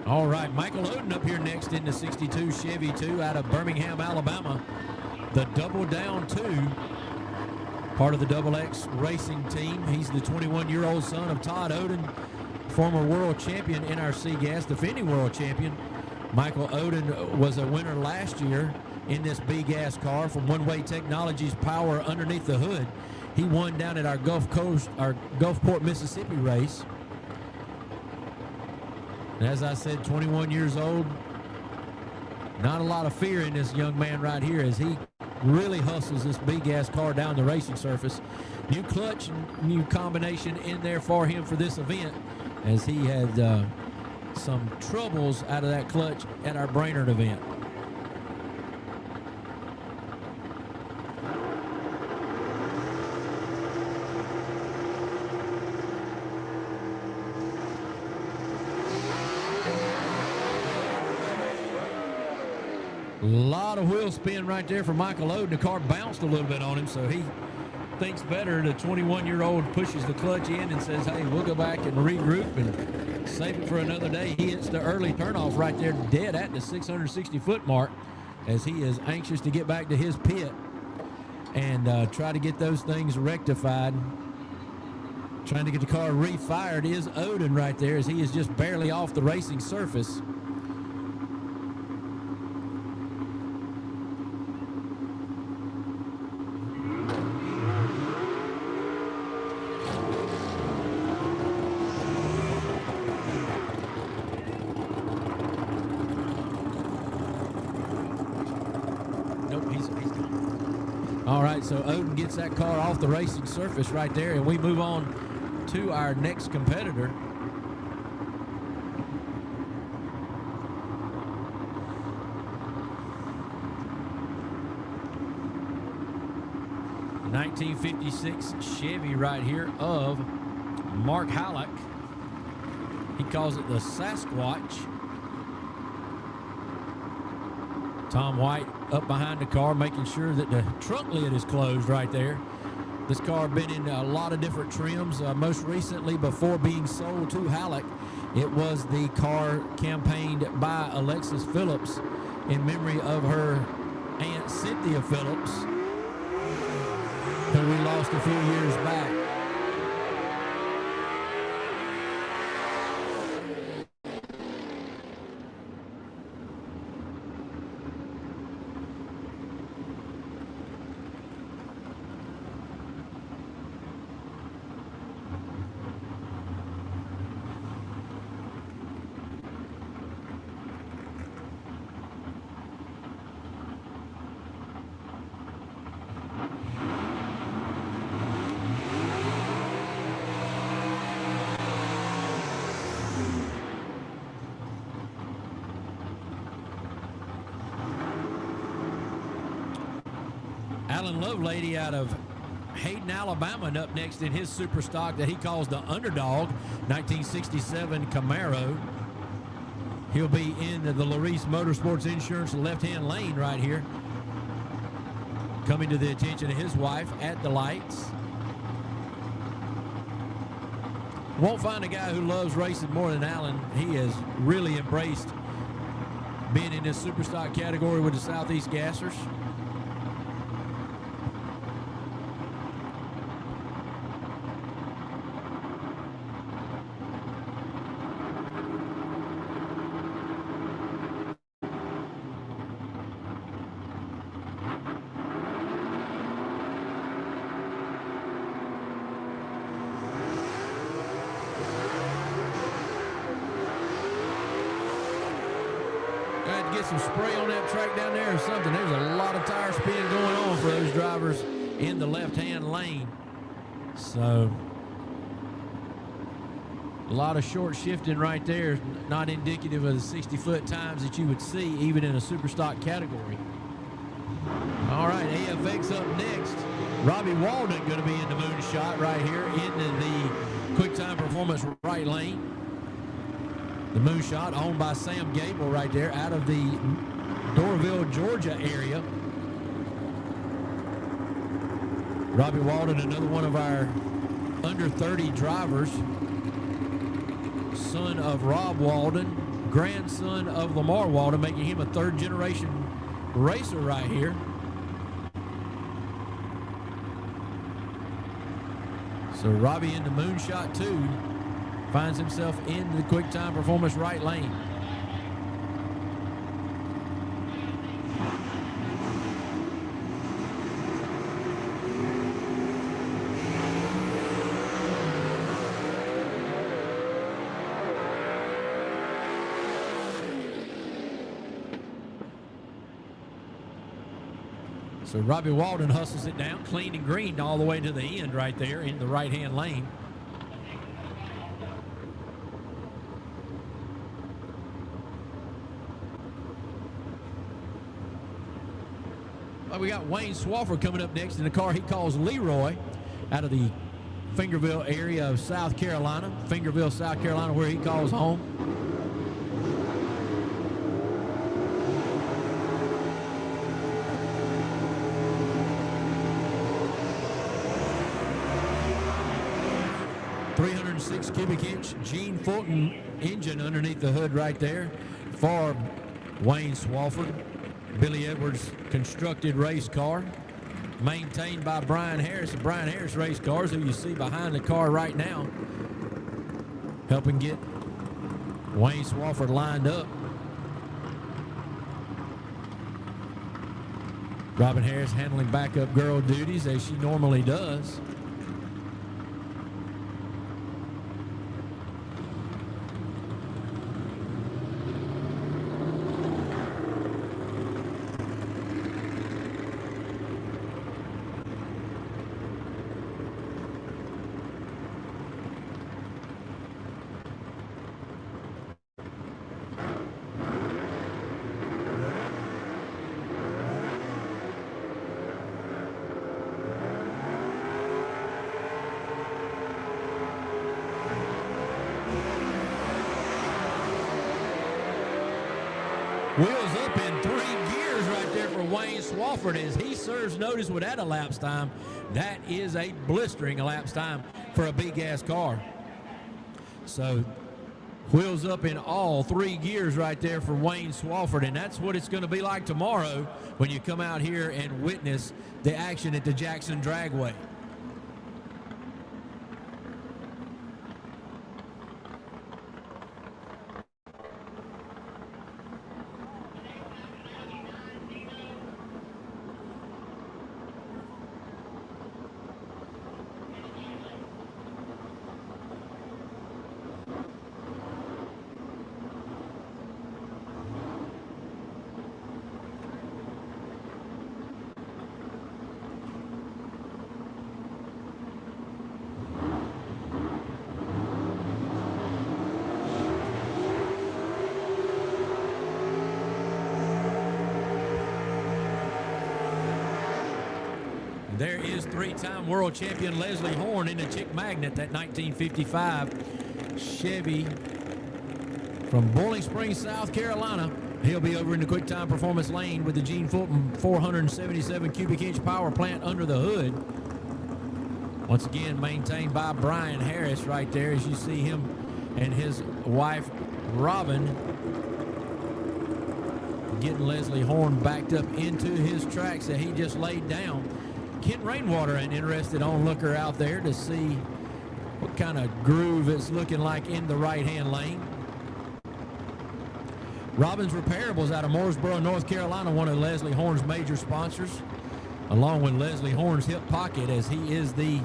All right, Michael Oden up here next in the 62 Chevy 2 out of Birmingham, Alabama. The Double Down 2, part of the Double X Racing team. He's the 21-year-old son of Todd Oden, former world champion in our C-Gas, defending world champion. Michael Oden was a winner last year in this B-Gas car from One Way Technologies Power underneath the hood. He won down at our Gulfport, Mississippi race. As I said, 21 years old. Not a lot of fear in this young man right here as he really hustles this B-Gas car down the racing surface. New clutch and new combination in there for him for this event, as he had some troubles out of that clutch at our Brainerd event. A lot of wheel spin right there for Michael Oden. The car bounced a little bit on him, so he thinks better. The 21-year-old pushes the clutch in and says, hey, we'll go back and regroup and save it for another day. He hits the early turnoff right there dead at the 660-foot mark, as he is anxious to get back to his pit and try to get those things rectified. Trying to get the car refired is Oden right there, as he is just barely off the racing surface. So Oden gets that car off the racing surface right there, and we move on to our next competitor. The 1956 Chevy right here of Mark Halleck. He calls it the Sasquatch. Tom White up behind the car, making sure that the trunk lid is closed right there. This car been in a lot of different trims. Most recently, before being sold to Halleck, it was the car campaigned by Alexis Phillips in memory of her Aunt Cynthia Phillips, who we lost a few years back. Alan Lovelady out of Hayden, Alabama, and up next in his super stock that he calls the Underdog, 1967 Camaro. He'll be in the Larice Motorsports Insurance left-hand lane right here. Coming to the attention of his wife at the lights. Won't find a guy who loves racing more than Alan. He has really embraced being in this super stock category with the Southeast Gassers. Get some spray on that track down there or something. There's a lot of tire spin going on for those drivers in the left-hand lane. So a lot of short shifting right there, not indicative of the 60-foot times that you would see even in a super stock category. All right, AFX up next. Robbie Walden going to be in the moonshot right here into the Quick Time Performance right lane. The moonshot owned by Sam Gable right there out of the Doraville, Georgia area. Robbie Walden, another one of our under 30 drivers. Son of Rob Walden, grandson of Lamar Walden, making him a third generation racer right here. So Robbie in the moonshot too. Finds himself in the Quick Time Performance right lane. So Robbie Walden hustles it down, clean and green all the way to the end right there in the right-hand lane. We got Wayne Swafford coming up next in the car he calls Leroy out of the Fingerville area of South Carolina. Fingerville, South Carolina, where he calls home. .306 cubic inch Gene Fulton engine underneath the hood right there for Wayne Swafford. Billy Edwards constructed race car, maintained by Brian Harris. The Brian Harris race cars, who you see behind the car right now, helping get Wayne Swafford lined up. Robin Harris handling backup girl duties as she normally does. Wheels up in 3 gears right there for Wayne Swafford as he serves notice with that elapsed time. That is a blistering elapsed time for a B-gas car. So wheels up in all 3 gears right there for Wayne Swafford, and that's what it's going to be like tomorrow when you come out here and witness the action at the Jackson Dragway. There is three-time world champion Leslie Horn in the Chick Magnet, that 1955 Chevy from Boiling Springs, South Carolina. He'll be over in the Quick Time Performance lane with the Gene Fulton 477 cubic inch power plant under the hood. Once again, maintained by Brian Harris right there, as you see him and his wife, Robin, getting Leslie Horn backed up into his tracks that he just laid down. Kent Rainwater, an interested onlooker out there to see what kind of groove it's looking like in the right-hand lane. Robbins Repairables out of Mooresboro, North Carolina, one of Leslie Horn's major sponsors, along with Leslie Horn's hip pocket, as he is the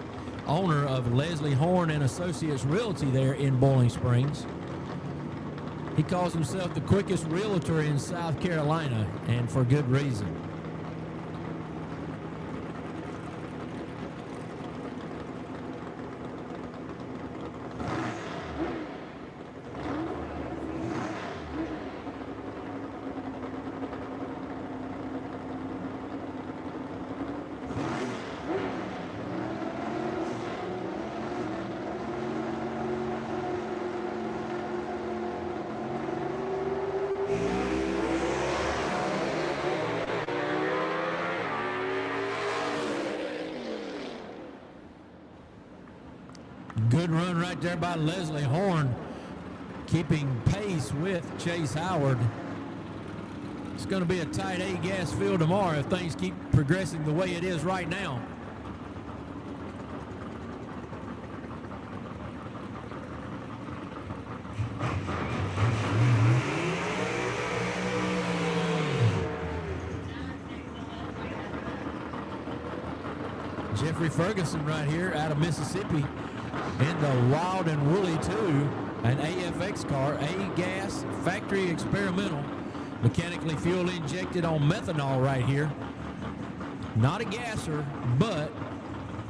owner of Leslie Horn and Associates Realty there in Boiling Springs. He calls himself the quickest realtor in South Carolina, and for good reason. Good run right there by Leslie Horn, keeping pace with Chase Howard. It's going to be a tight A-gas field tomorrow if things keep progressing the way it is right now. Jeffrey Ferguson right here out of Mississippi in the Wild and Woolly 2, an AFX car, A-gas, factory experimental, mechanically fuel injected on methanol right here. Not a gasser, but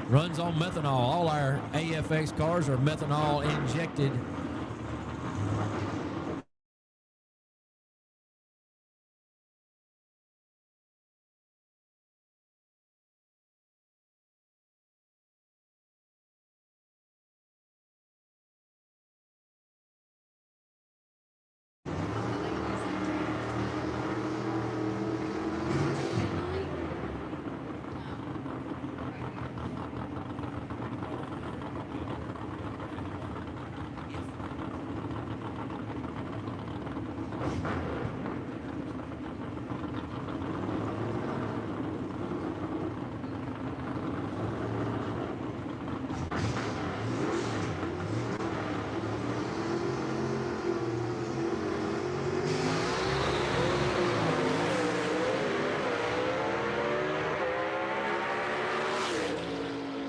runs on methanol. All our AFX cars are methanol injected.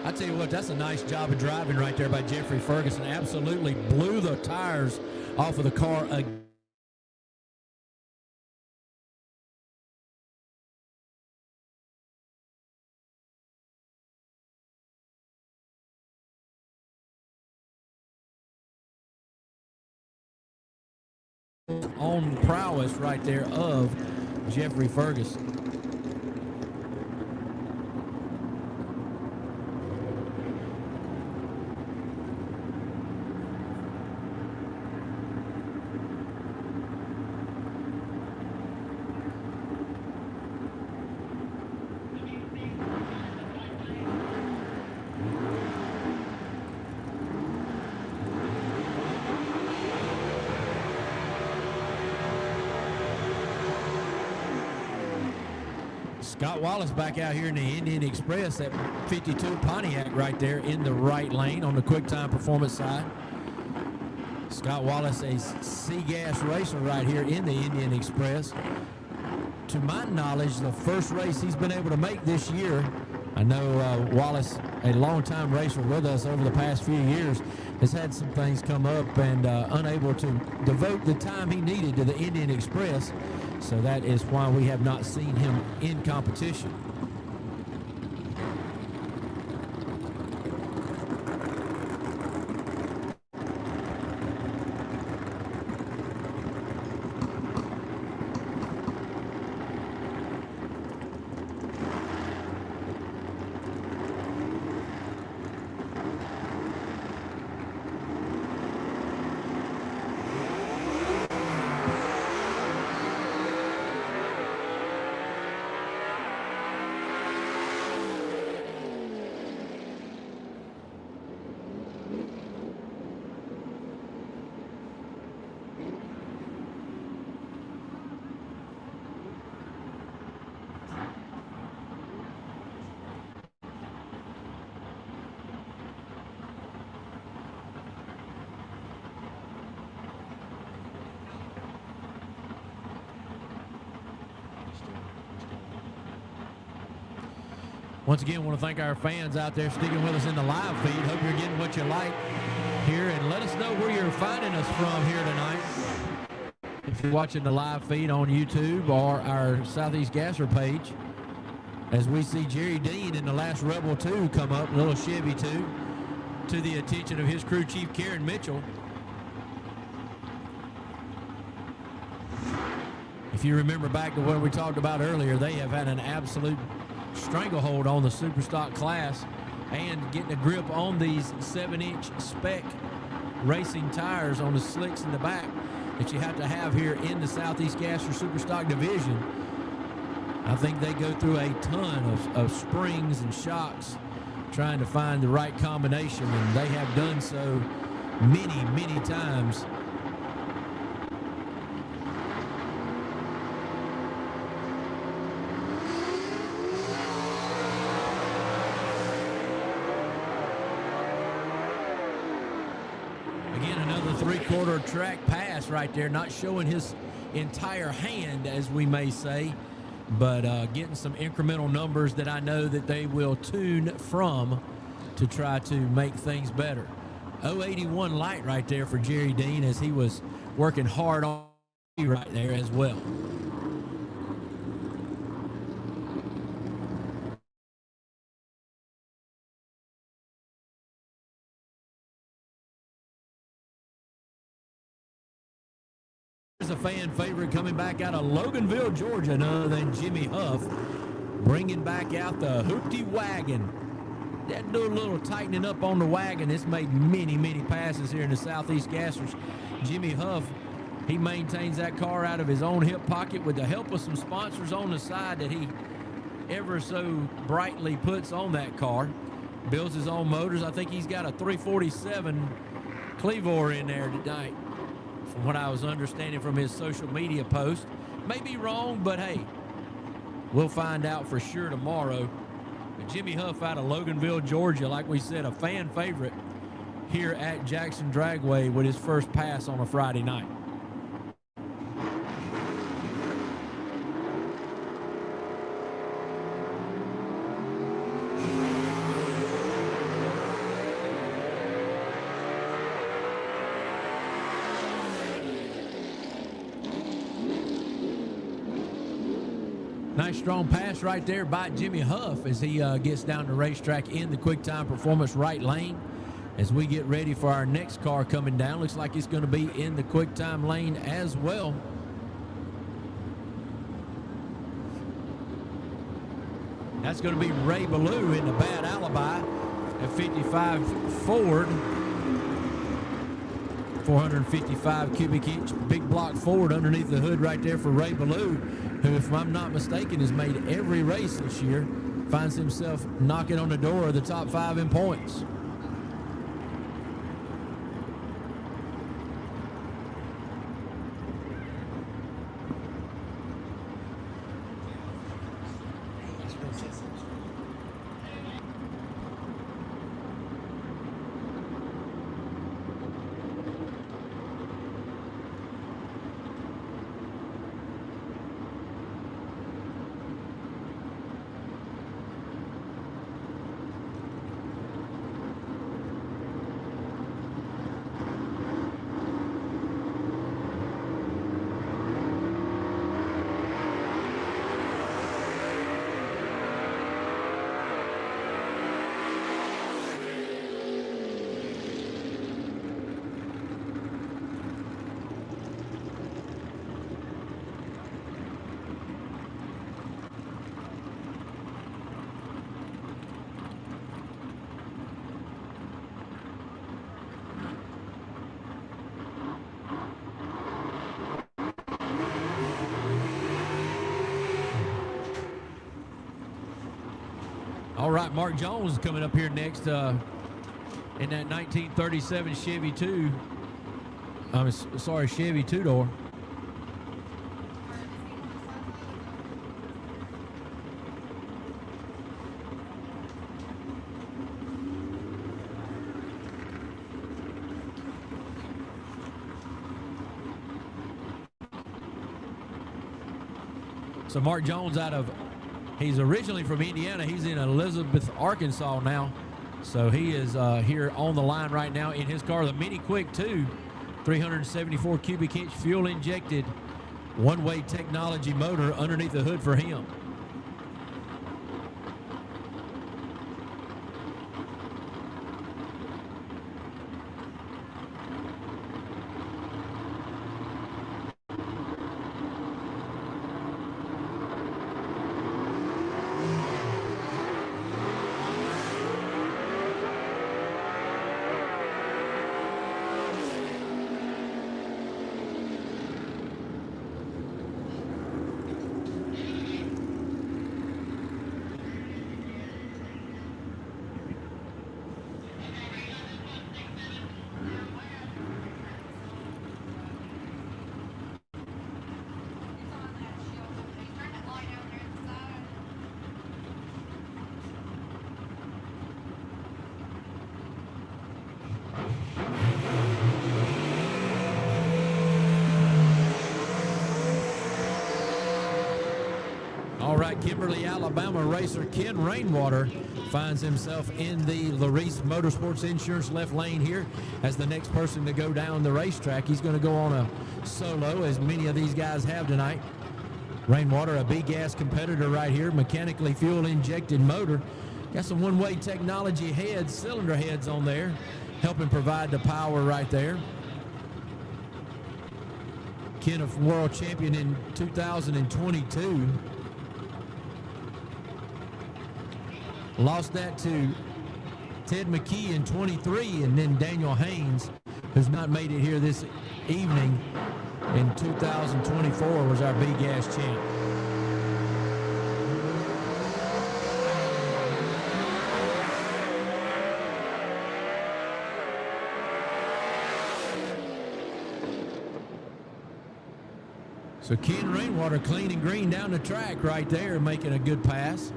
I tell you what, that's a nice job of driving right there by Jeffrey Ferguson. Absolutely blew the tires off of the car again. On prowess right there of Jeffrey Ferguson. Scott Wallace back out here in the Indian Express, that 52 Pontiac right there in the right lane on the Quick Time Performance side. Scott Wallace, a C-gas racer right here in the Indian Express. To my knowledge, the first race he's been able to make this year. I know Wallace, a longtime racer with us over the past few years, has had some things come up and unable to devote the time he needed to the Indian Express. So that is why we have not seen him in competition. Once again, I want to thank our fans out there sticking with us in the live feed. Hope you're getting what you like here, and let us know where you're finding us from here tonight. If you're watching the live feed on YouTube or our Southeast Gasser page, as we see Jerry Dean in the last Rebel 2 come up, little Chevy 2, to the attention of his crew chief, Karen Mitchell. If you remember back to what we talked about earlier, they have had an absolute stranglehold on the Superstock class and getting a grip on these 7-inch spec racing tires on the slicks in the back that you have to have here in the Southeast Gasser Superstock division. I think they go through a ton of springs and shocks trying to find the right combination, and they have done so many, many times. Again, another 3/4 track pass right there, not showing his entire hand, as we may say, but getting some incremental numbers that I know that they will tune from to try to make things better. 081 light right there for Jerry Dean, as he was working hard on right there as well. A fan favorite coming back out of Loganville, Georgia, none other than Jimmy Huff, bringing back out the Hoopty wagon. That do a little tightening up on the wagon. It's made many, many passes here in the Southeast Gassers. Jimmy Huff, he maintains that car out of his own hip pocket with the help of some sponsors on the side that he ever so brightly puts on that car. Builds his own motors. I think he's got a 347 Clevor in there tonight, from what I was understanding from his social media post. May be wrong, but hey, we'll find out for sure tomorrow. But Jimmy Huff out of Loganville, Georgia, like we said, a fan favorite here at Jackson Dragway with his first pass on a Friday night. Nice strong pass right there by Jimmy Huff as he gets down the racetrack in the Quick Time Performance right lane. As we get ready for our next car coming down, looks like it's going to be in the Quick Time lane as well. That's going to be Ray Ballou in the Bad Alibi, a 55 Ford, 455 cubic inch big block Ford underneath the hood right there for Ray Ballou, who, if I'm not mistaken, has made every race this year, finds himself knocking on the door of the top 5 in points. All right, Mark Jones is coming up here next in that 1937 Chevy 2. I'm sorry, Chevy 2-door. So Mark Jones out of He's originally from Indiana. He's in Elizabeth, Arkansas now. So he is here on the line right now in his car, the Mini Quick 2, 374 cubic inch fuel injected one-way technology motor underneath the hood for him. All right, Kimberly, Alabama racer Ken Rainwater finds himself in the Larice Motorsports Insurance left lane here as the next person to go down the racetrack. He's going to go on a solo, as many of these guys have tonight. Rainwater, a B-gas competitor right here, mechanically fuel-injected motor. Got some one-way technology heads, cylinder heads on there, helping provide the power right there. Ken, a world champion in 2022. Lost that to Ted McKee in 23, and then Daniel Haynes, who's not made it here this evening, in 2024 was our B-gas champ. So Ken Rainwater clean and green down the track right there, making a good pass.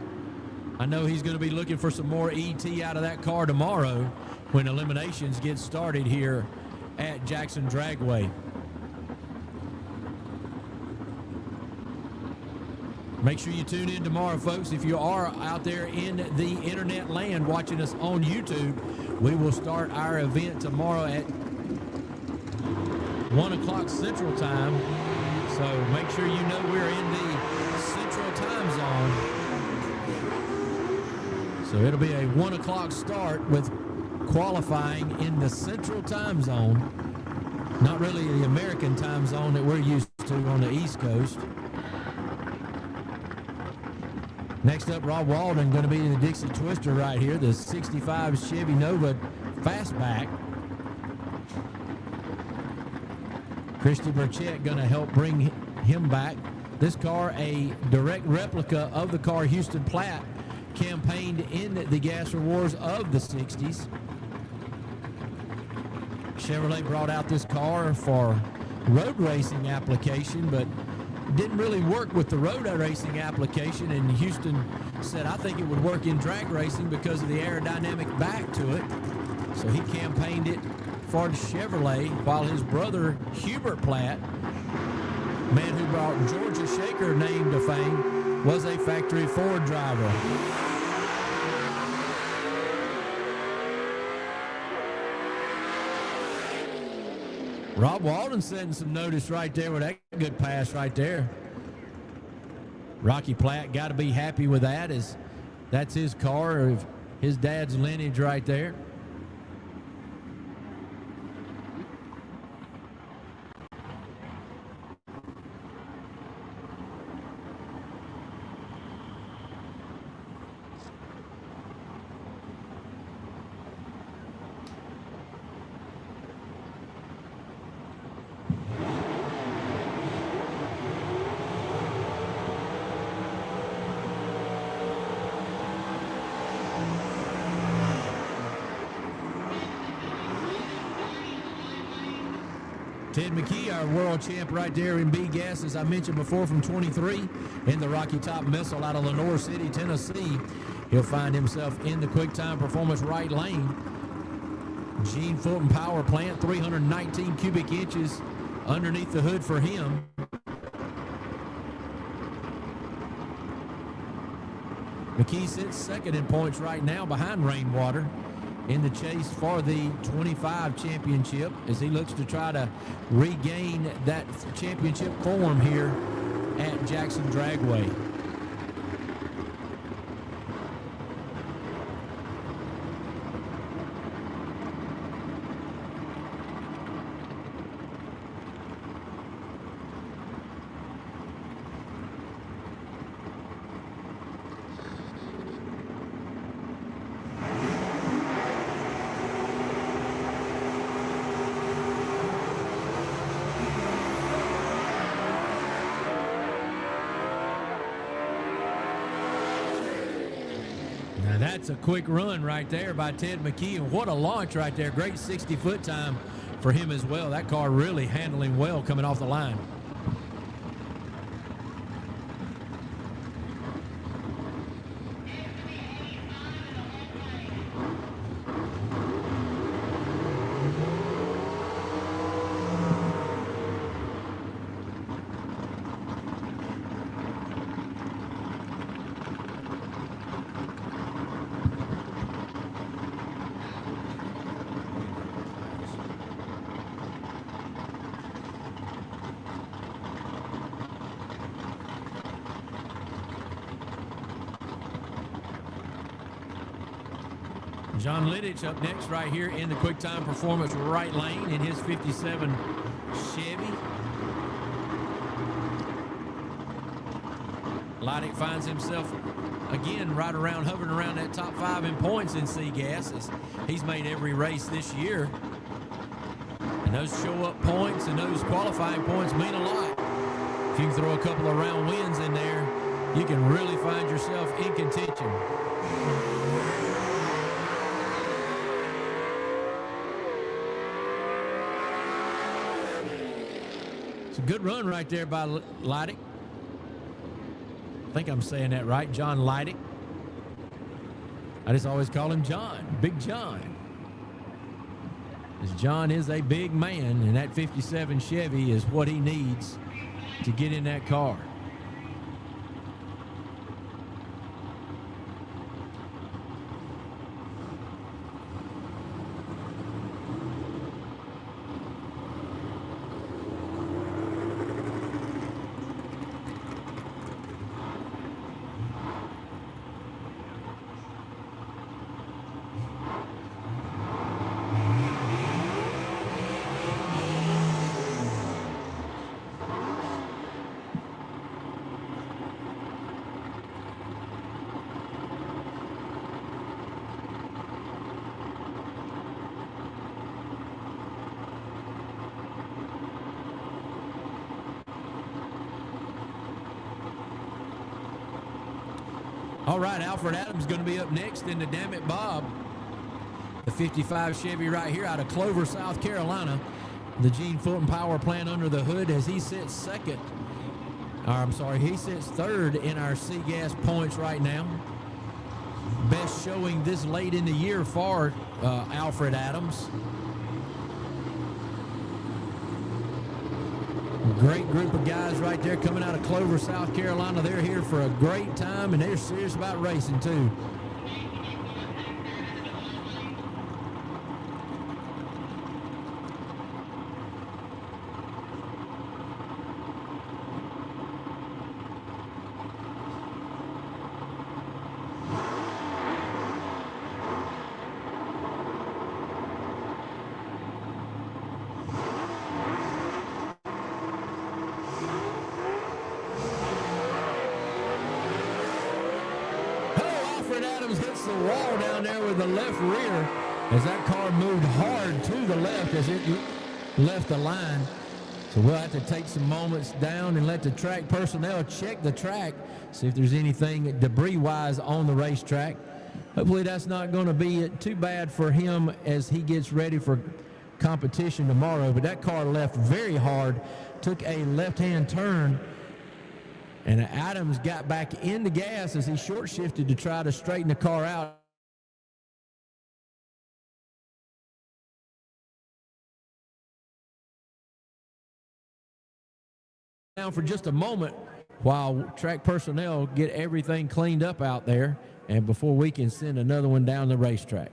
I know he's going to be looking for some more ET out of that car tomorrow when eliminations get started here at Jackson Dragway. Make sure you tune in tomorrow, folks. If you are out there in the internet land watching us on YouTube, we will start our event tomorrow at 1 o'clock Central Time. So make sure you know we're in the Central Time Zone. So it'll be a 1 o'clock start with qualifying in the Central Time Zone. Not really the American time zone that we're used to on the East Coast. Next up, Rob Walden going to be the Dixie Twister right here, the 65 Chevy Nova Fastback. Christy Burchett going to help bring him back. This car, a direct replica of the car Houston Platt campaigned in the gas rewards of the 60s. Chevrolet brought out this car for road racing application, but didn't really work with the road racing application, and Houston said, I think it would work in drag racing because of the aerodynamic back to it. So he campaigned it for Chevrolet, while his brother Hubert Platt, man who brought Georgia Shaker name to fame, was a factory Ford driver. Rob Walden setting some notice right there with that good pass right there. Rocky Platt got to be happy with that, as that's his car, of his dad's lineage right there. Ted McKee, our world champ right there in B-gas, as I mentioned before, from 23 in the Rocky Top Missile out of Lenore City, Tennessee. He'll find himself in the Quick Time Performance right lane. Gene Fulton Power Plant, 319 cubic inches underneath the hood for him. McKee sits second in points right now behind Rainwater in the chase for the 25 championship as he looks to try to regain that championship form here at Jackson Dragway. Now that's a quick run right there by Ted McKee, and what a launch right there. Great 60-foot time for him as well. That car really handling well coming off the line. John Lidditch up next right here in the quick time performance right lane in his 57 Chevy. Lidick finds himself again right around, hovering around that top 5 in points in SEGA as he's made every race this year. And those show-up points and those qualifying points mean a lot. If you can throw a couple of round wins in there, you can really find yourself in contention. It's a good run right there by Lidick. I think I'm saying that right, John Lidick. I just always call him John, Big John. As John is a big man, and that 57 Chevy is what he needs to get in that car. All right, Alfred Adams going to be up next in the Damn It Bob. The 55 Chevy right here out of Clover, South Carolina. The Gene Fulton power plant under the hood as he sits second. He sits third in our C-Gas points right now. Best showing this late in the year for Alfred Adams. Great group of guys right there coming out of Clover, South Carolina. They're here for a great time, and they're serious about racing, too. Hits the wall down there with the left rear as that car moved hard to the left as it left the line. So we'll have to take some moments down and let the track personnel check the track, see if there's anything debris-wise on the racetrack. Hopefully that's not going to be too bad for him as he gets ready for competition tomorrow. But that car left very hard, took a left-hand turn, and Adams got back in the gas as he short-shifted to try to straighten the car out. Down for just a moment while track personnel get everything cleaned up out there and before we can send another one down the racetrack.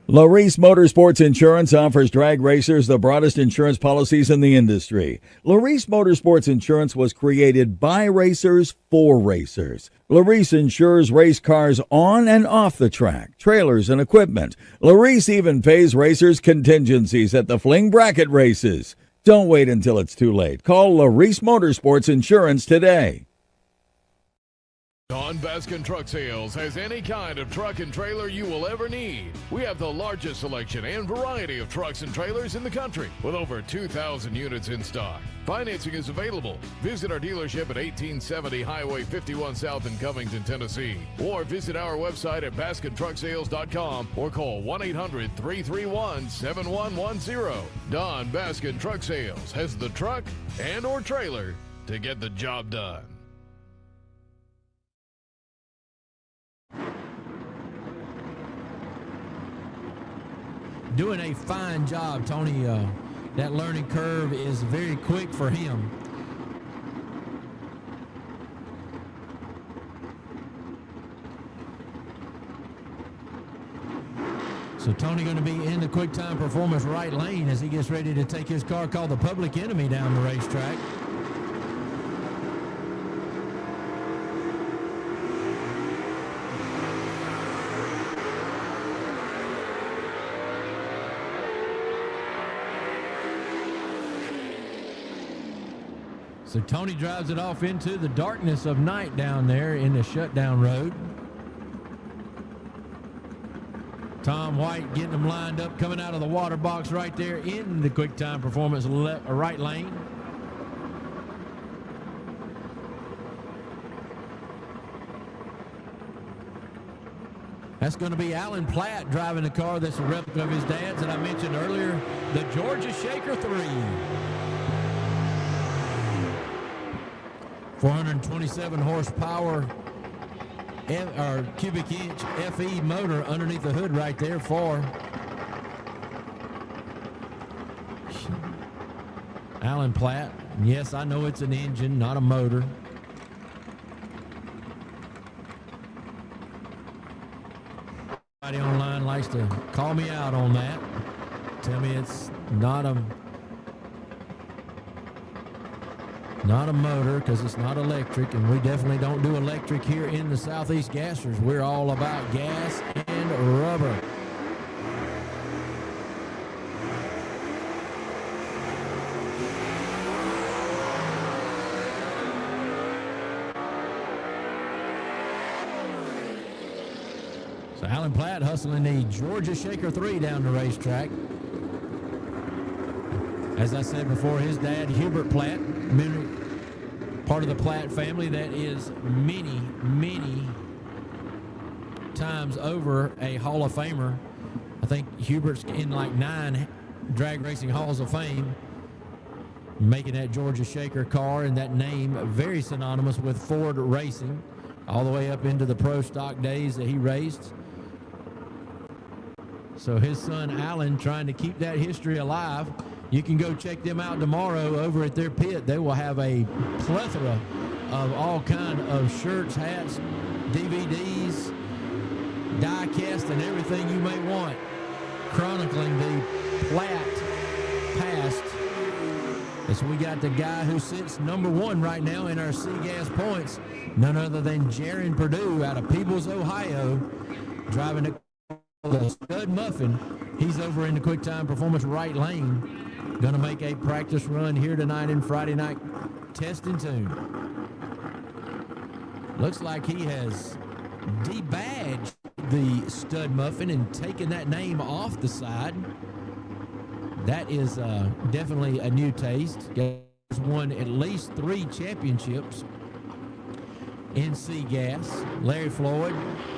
Larice Motorsports Insurance offers drag racers the broadest insurance policies in the industry. Larice Motorsports Insurance was created by racers for racers. Larice insures race cars on and off the track, trailers and equipment. Larice even pays racers contingencies at the fling bracket races. Don't wait until it's too late. Call Larice Motorsports Insurance today. Don Baskin Truck Sales has any kind of truck and trailer you will ever need. We have the largest selection and variety of trucks and trailers in the country with over 2,000 units in stock. Financing is available. Visit our dealership at 1870 Highway 51 South in Covington, Tennessee, or visit our website at baskintruckSales.com or call 1-800-331-7110. Don Baskin Truck Sales has the truck and or trailer to get the job done. Doing a fine job, Tony. That learning curve is very quick for him. So Tony going to be in the quick time performance right lane as he gets ready to take his car called the Public Enemy down the racetrack. So Tony drives it off into the darkness of night down there in the shutdown road. Tom White getting them lined up, coming out of the water box right there in the quick time performance right lane. That's going to be Alan Platt driving the car that's a replica of his dad's that I mentioned earlier, the Georgia Shaker 3. 427 horsepower cubic inch FE motor underneath the hood right there for Alan Platt. Yes, I know it's an engine, not a motor. Everybody online likes to call me out on that. Tell me it's not a motor because it's not electric, and we definitely don't do electric here in the Southeast Gassers. We're all about gas and rubber. So Alan Platt hustling the Georgia Shaker 3 down the racetrack. As I said before, his dad, Hubert Platt, part of the Platt family that is many, many times over a Hall of Famer. I think Hubert's in like 9 drag racing halls of fame, making that Georgia Shaker car and that name very synonymous with Ford racing, all the way up into the pro stock days that he raced. So his son Alan trying to keep that history alive. You can go check them out tomorrow over at their pit. They will have a plethora of all kind of shirts, hats, DVDs, die cast, and everything you may want, chronicling the Platt past. And so we got the guy who sits number 1 right now in our C-Gas points, none other than Jaron Purdue out of Peebles, Ohio, driving the Stud Muffin. He's over in the Quick Time Performance right lane. Going to make a practice run here tonight in Friday night test and tune. Looks like he has debadged the Stud Muffin and taken that name off the side. That is definitely a new taste. He's won at least 3 championships in C-Gas. Larry Floyd,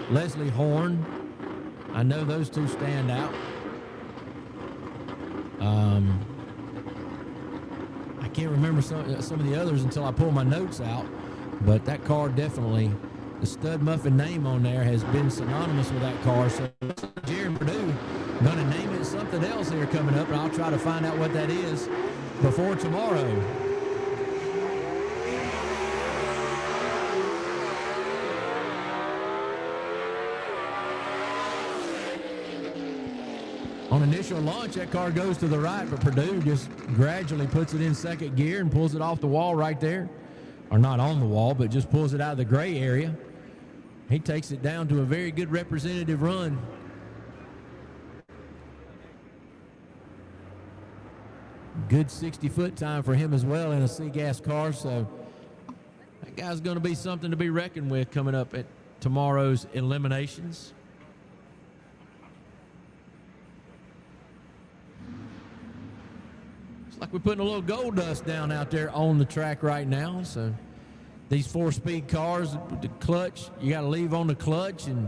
Leslie Horn. I know those two stand out. I can't remember some of the others until I pull my notes out, but that car definitely, the Stud Muffin name on there has been synonymous with that car. So Jaron Purdue going to name it something else here coming up, and I'll try to find out what that is before tomorrow. On initial launch, that car goes to the right, but Purdue just gradually puts it in second gear and pulls it off the wall right there. Or not on the wall, but just pulls it out of the gray area. He takes it down to a very good representative run. Good 60-foot time for him as well in a C-Gas car, so that guy's going to be something to be reckoned with coming up at tomorrow's eliminations. Like we're putting a little gold dust down out there on the track right now. So these 4-speed cars, the clutch, you got to leave on the clutch, and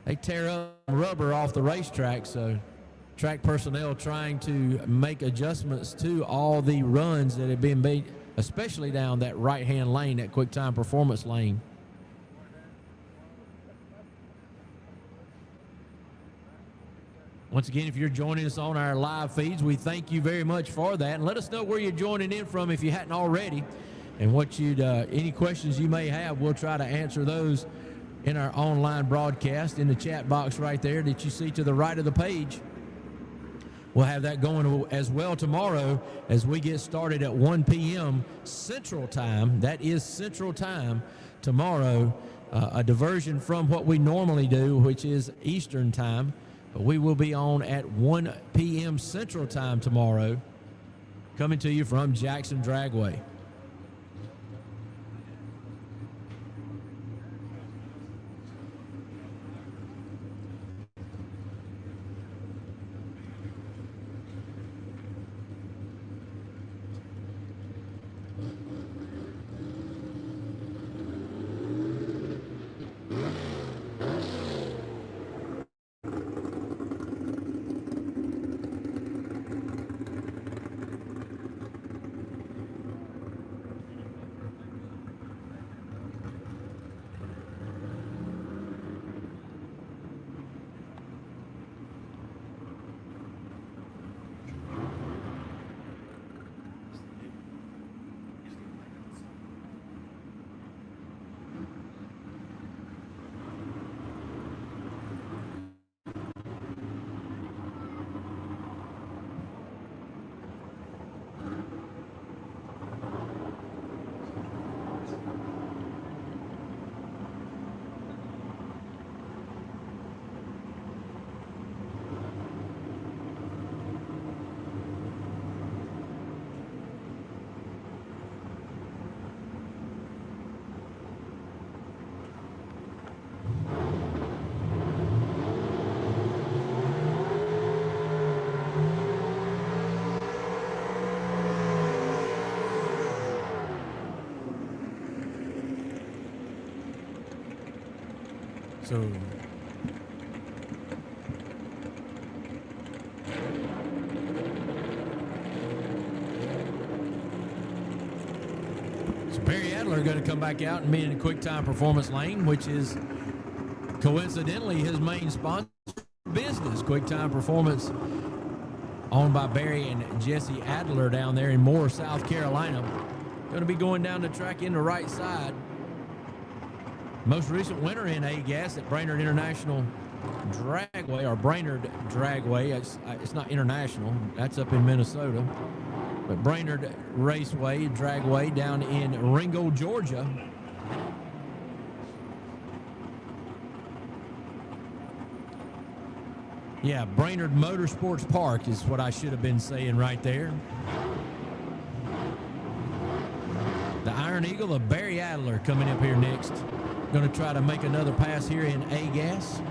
they tear up rubber off the racetrack. So track personnel trying to make adjustments to all the runs that have been made, especially down that right-hand lane, that quick time performance lane. Once again, if you're joining us on our live feeds, we thank you very much for that. And let us know where you're joining in from if you hadn't already, and what you'd any questions you may have. We'll try to answer those in our online broadcast in the chat box right there that you see to the right of the page. We'll have that going as well tomorrow as we get started at 1 p.m. Central Time. That is Central Time tomorrow, a diversion from what we normally do, which is Eastern Time. But we will be on at 1 p.m. Central Time tomorrow, coming to you from Jackson Dragway. So Barry Adler going to come back out and be in the quick time performance lane, which is coincidentally his main sponsor business. Quick time performance, owned by Barry and Jesse Adler down there in Moore, South Carolina. Going to be going down the track in the right side. Most recent winner in A-Gas at Brainerd International Dragway, or Brainerd Dragway. It's not international. That's up in Minnesota. But Brainerd Raceway, Dragway down in Ringgold, Georgia. Yeah, Brainerd Motorsports Park is what I should have been saying right there. The Iron Eagle of Barry Adler coming up here next. Going to try to make another pass here in A-Gas.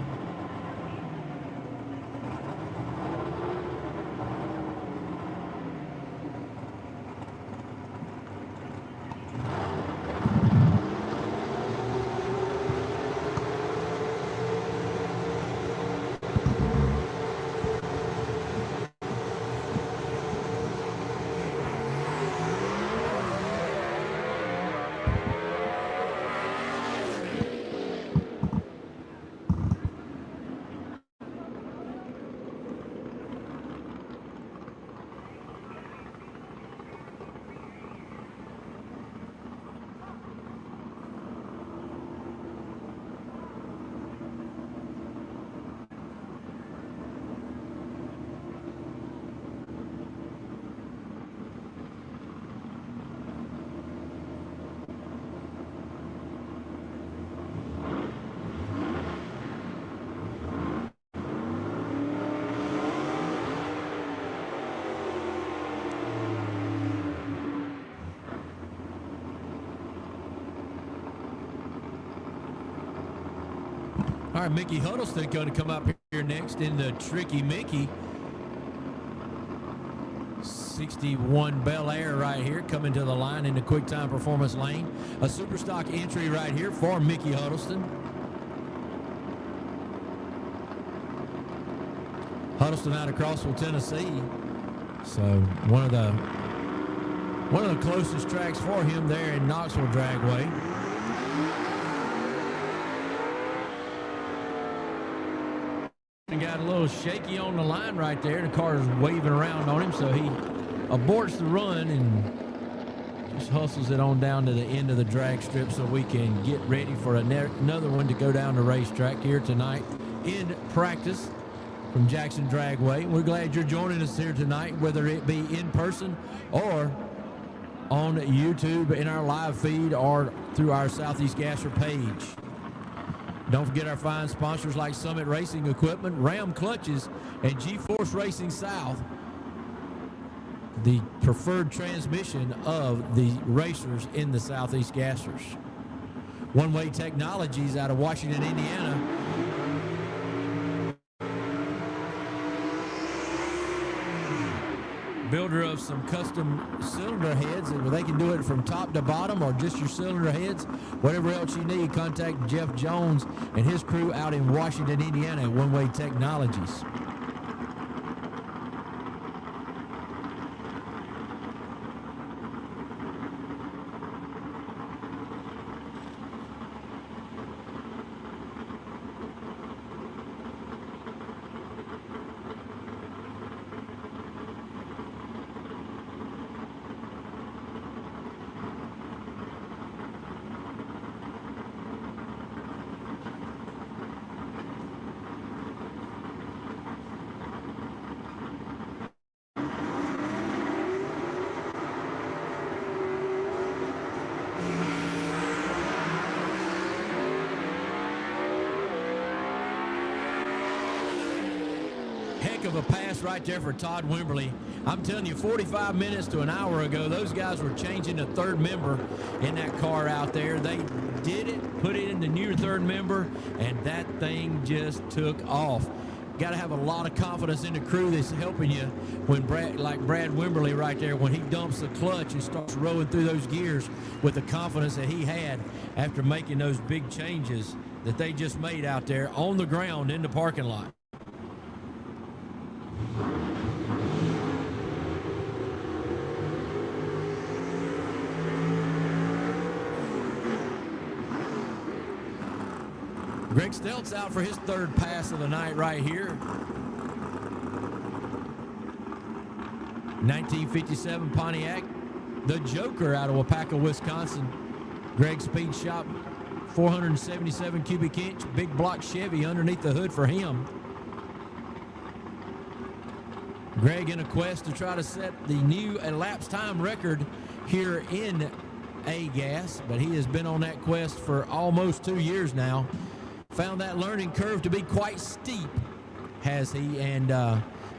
All right, Mickey Huddleston going to come up here next in the Tricky Mickey. 61 Bel Air right here, coming to the line in the quick time performance lane. A super stock entry right here for Mickey Huddleston. Huddleston out of Crossville, Tennessee. So one of the closest tracks for him there in Knoxville Dragway. Got a little shaky on the line right there. The car is waving around on him, so he aborts the run and just hustles it on down to the end of the drag strip so we can get ready for another one to go down the racetrack here tonight in practice from Jackson Dragway. We're glad you're joining us here tonight, whether it be in person or on YouTube in our live feed or through our Southeast Gasser page. Don't forget our fine sponsors like Summit Racing Equipment, Ram Clutches, and G-Force Racing South, the preferred transmission of the racers in the Southeast Gassers. One Way Technologies out of Washington, Indiana. Builder of some custom cylinder heads, and they can do it from top to bottom or just your cylinder heads. Whatever else you need, contact Jeff Jones and his crew out in Washington, Indiana at One Way Technologies. Of a pass right there for Todd Wimberly. I'm telling you, 45 minutes to an hour ago, those guys were changing the third member in that car out there. They did it, put it in the new third member, and that thing just took off. Got to have a lot of confidence in the crew that's helping you when Brad Wimberly right there, when he dumps the clutch and starts rolling through those gears with the confidence that he had after making those big changes. that they just made out there on the ground in the parking lot. Greg Stelz out for his third pass of the night right here. 1957 Pontiac, the Joker out of Wapaka, Wisconsin. Greg Speed Shop, 477 cubic inch, big block Chevy underneath the hood for him. Greg in a quest to try to set the new elapsed time record here in A-Gas, but he has been on that quest for almost 2 years now. Found that learning curve to be quite steep, has he, and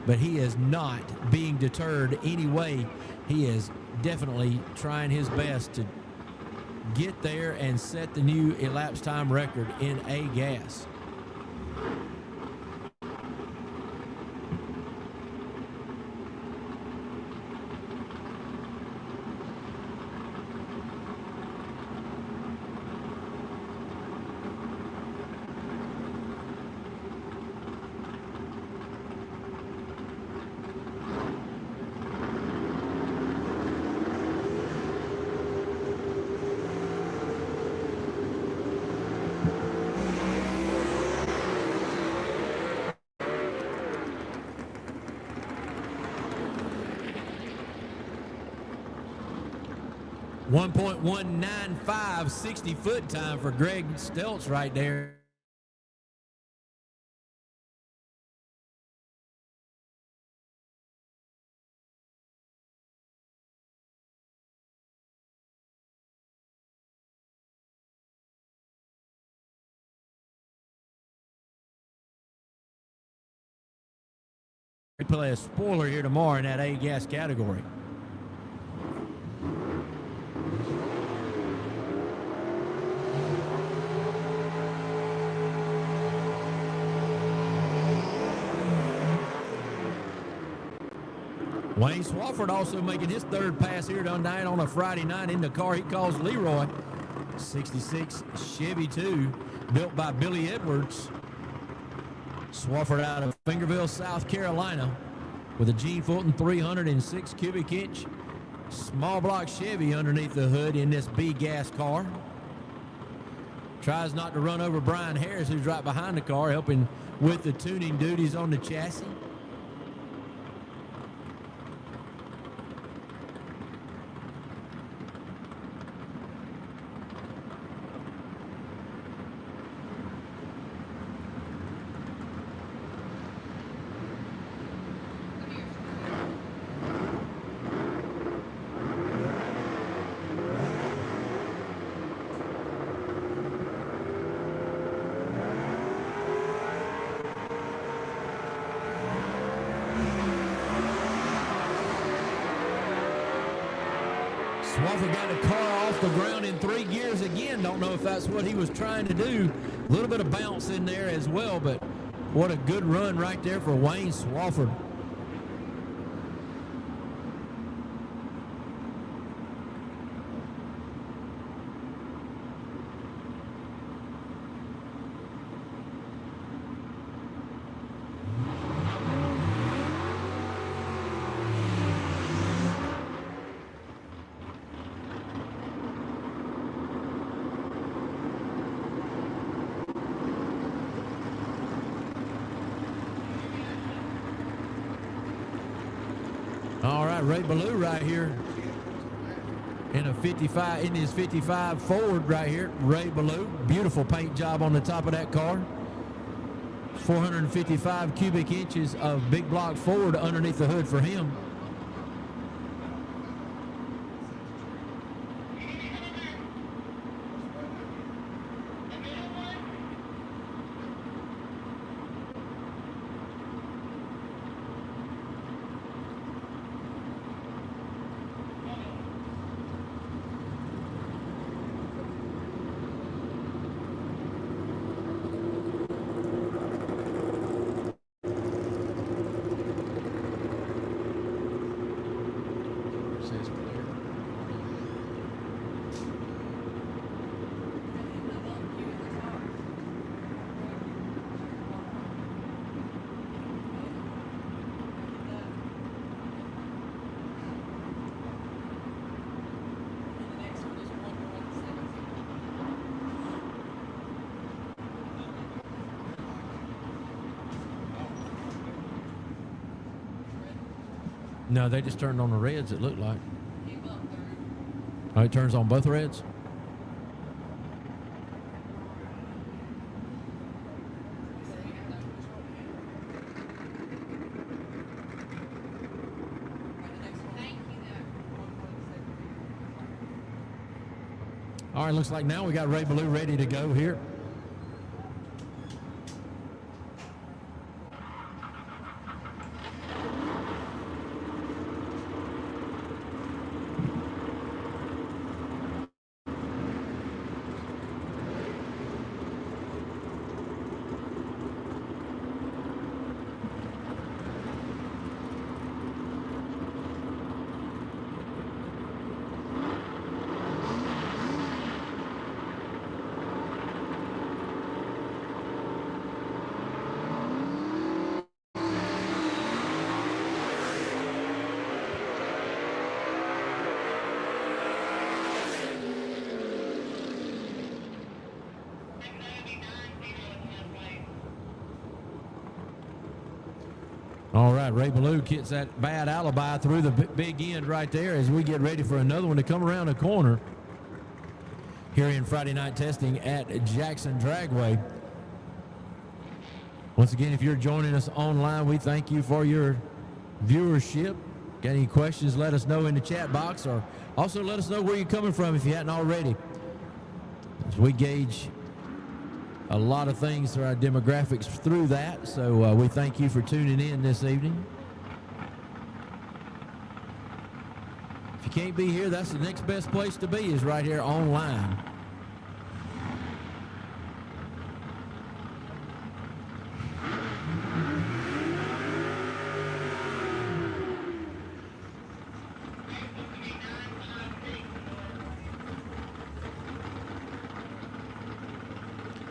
but he is not being deterred anyway. He is definitely trying his best to get there and set the new elapsed time record in A-Gas. .195 60-foot time for Greg Stelz right there. We play a spoiler here tomorrow in that A-Gas category. Wayne Swafford also making his third pass here tonight on a Friday night in the car he calls Leroy. 66 Chevy 2, built by Billy Edwards. Swafford out of Fingerville, South Carolina, with a Gene Fulton 306 cubic inch small block Chevy underneath the hood in this B-Gas car. Tries not to run over Brian Harris, who's right behind the car, helping with the tuning duties on the chassis. Swafford got the car off the ground in 3 gears again. Don't know if that's what he was trying to do. A little bit of bounce in there as well, but what a good run right there for Wayne Swafford. All right, Ray Ballou right here in a 55, in his 55 Ford right here. Ray Ballou, beautiful paint job on the top of that car. 455 cubic inches of big block Ford underneath the hood for him. No, they just turned on the reds, it looked like. Oh, it turns on both reds? All right, looks like now we got Ray Ballou ready to go here. All right, Ray Ballou gets that bad alibi through the big end right there as we get ready for another one to come around the corner here in Friday night testing at Jackson Dragway. Once again, if you're joining us online, we thank you for your viewership. Got any questions, let us know in the chat box, or also let us know where you're coming from if you hadn't already. As we gauge a lot of things through our demographics through that, so we thank you for tuning in this evening. If you can't be here, that's the next best place to be, is right here online.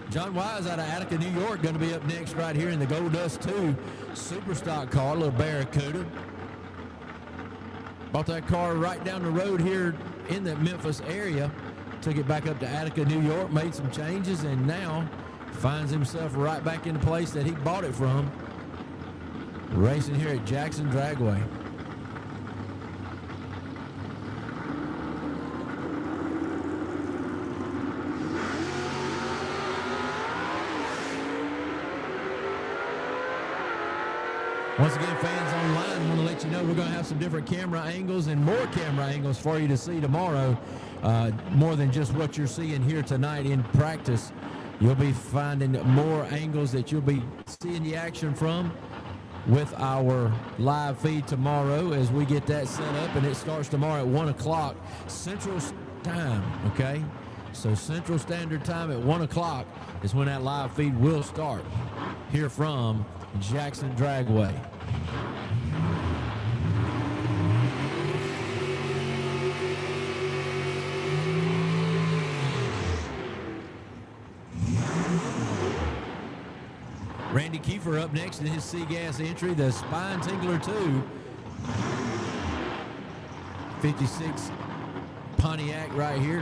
John Wise out of Attica, New York, going to be up next right here in the Gold Dust 2 Super Stock car, little Barracuda. Bought that car right down the road here in the Memphis area. Took it back up to Attica, New York, made some changes, and now finds himself right back in the place that he bought it from, racing here at Jackson Dragway. Once again, fans online, I want to let you know we're going to have some different camera angles and more camera angles for you to see tomorrow. More than just what you're seeing here tonight in practice. You'll be finding more angles that you'll be seeing the action from with our live feed tomorrow as we get that set up, and it starts tomorrow at 1 o'clock Central Time, okay? So Central Standard Time at 1 o'clock is when that live feed will start here from Jackson Dragway. Randy Kiefer up next in his C-Gas entry, the Spine Tingler 2. 56 Pontiac right here.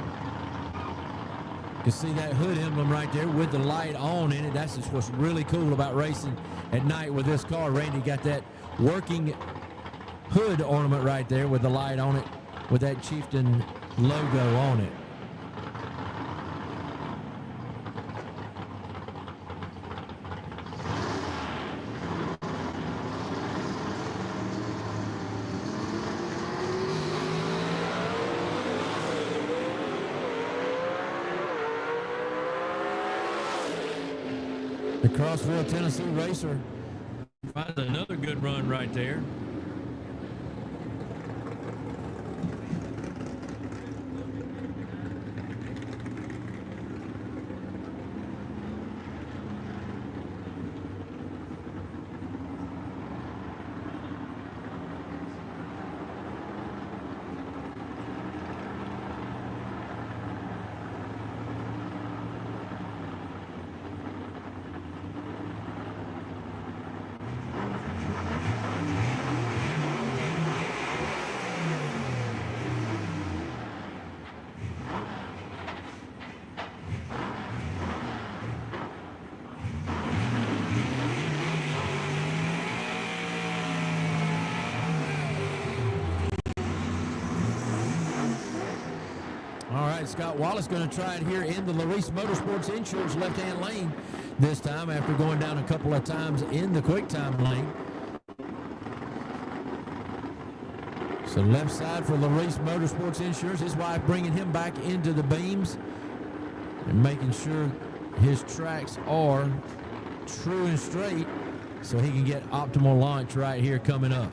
You can see that hood emblem right there with the light on in it. That's just what's really cool about racing at night with this car. Randy got that working hood ornament right there with the light on it, with that Chieftain logo on it. The Crossville, Tennessee racer finds another good run right there. right, Scott Wallace going to try it here in the Larice Motorsports Insurance left-hand lane this time after going down a couple of times in the quick-time lane. So left side for Larice Motorsports Insurance. His wife bringing him back into the beams and making sure his tracks are true and straight so he can get optimal launch right here coming up.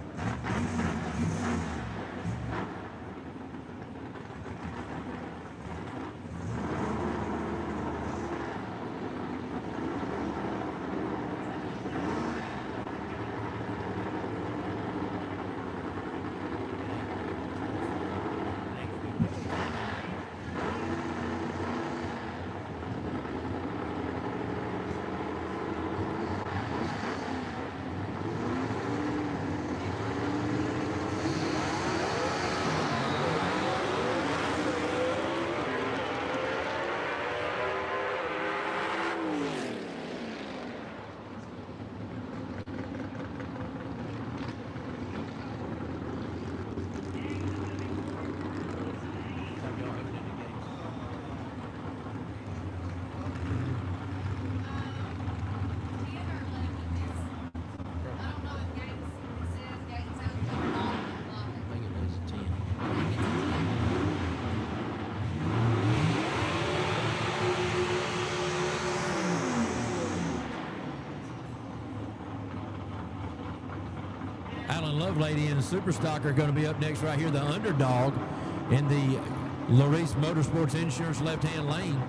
Lovelady and the Superstock are going to be up next right here, the underdog in the Larice Motorsports Insurance left-hand lane.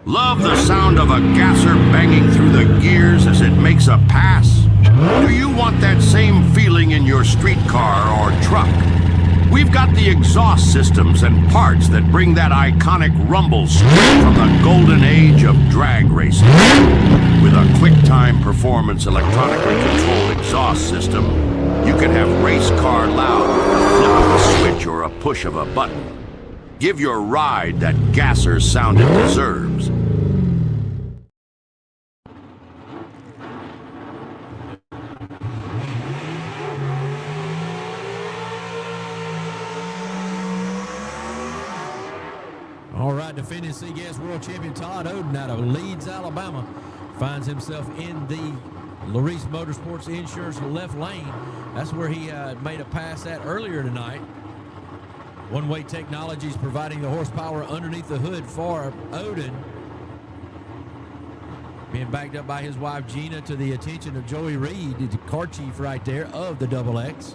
Love the sound of a gasser banging through the gears as it makes a pass? Do you want that same feeling in your streetcar or truck? We've got the exhaust systems and parts that bring that iconic rumble straight from the golden age of drag racing. With a quick-time performance electronically controlled exhaust system, you can have race car loud with the flip of a switch or a push of a button. Give your ride that gasser sound it deserves. All right, defending SEGA World Champion Todd Oden out of Leeds, Alabama, finds himself in the Larice Motorsports Insurance left lane. That's where he made a pass at earlier tonight. One-Way Technologies providing the horsepower underneath the hood for Oden. Being backed up by his wife Gina to the attention of Joey Reed, the car chief right there of the Double X.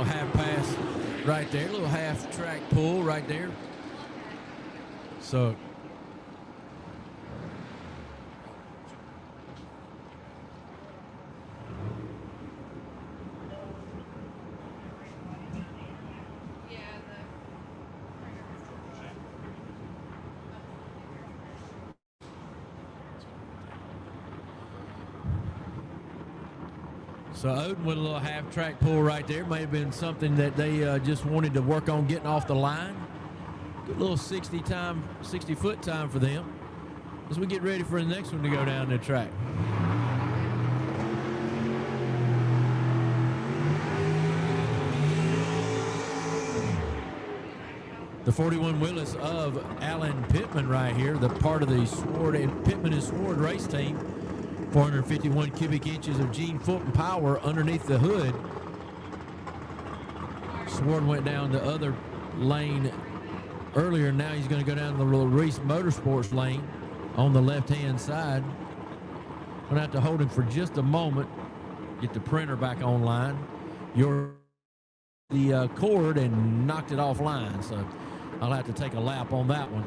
Half pass right there, little half track pull right there. So So Odin with a little half-track pull right there. May have been something that they just wanted to work on getting off the line. Good little 60-foot time for them as we get ready for the next one to go down the track. The 41 Willis of Alan Pittman right here, the part of the Sword and Pittman and Sword race team. 451 cubic inches of Gene Fulton power underneath the hood. Sword went down the other lane earlier. Now he's going to go down the Reese Motorsports lane on the left-hand side. Going to have to hold him for just a moment. Get the printer back online. The cord and knocked it offline, so I'll have to take a lap on that one.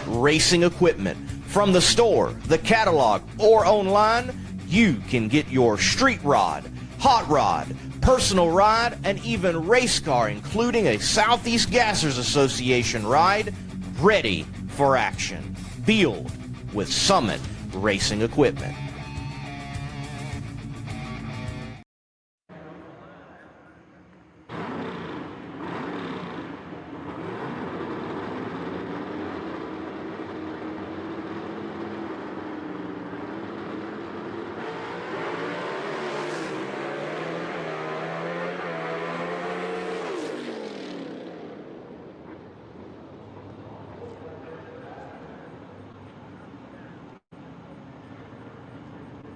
Racing equipment. From the store, the catalog, or online, you can get your street rod, hot rod, personal ride, and even race car, including a Southeast Gassers Association ride, ready for action. Build with Summit Racing Equipment.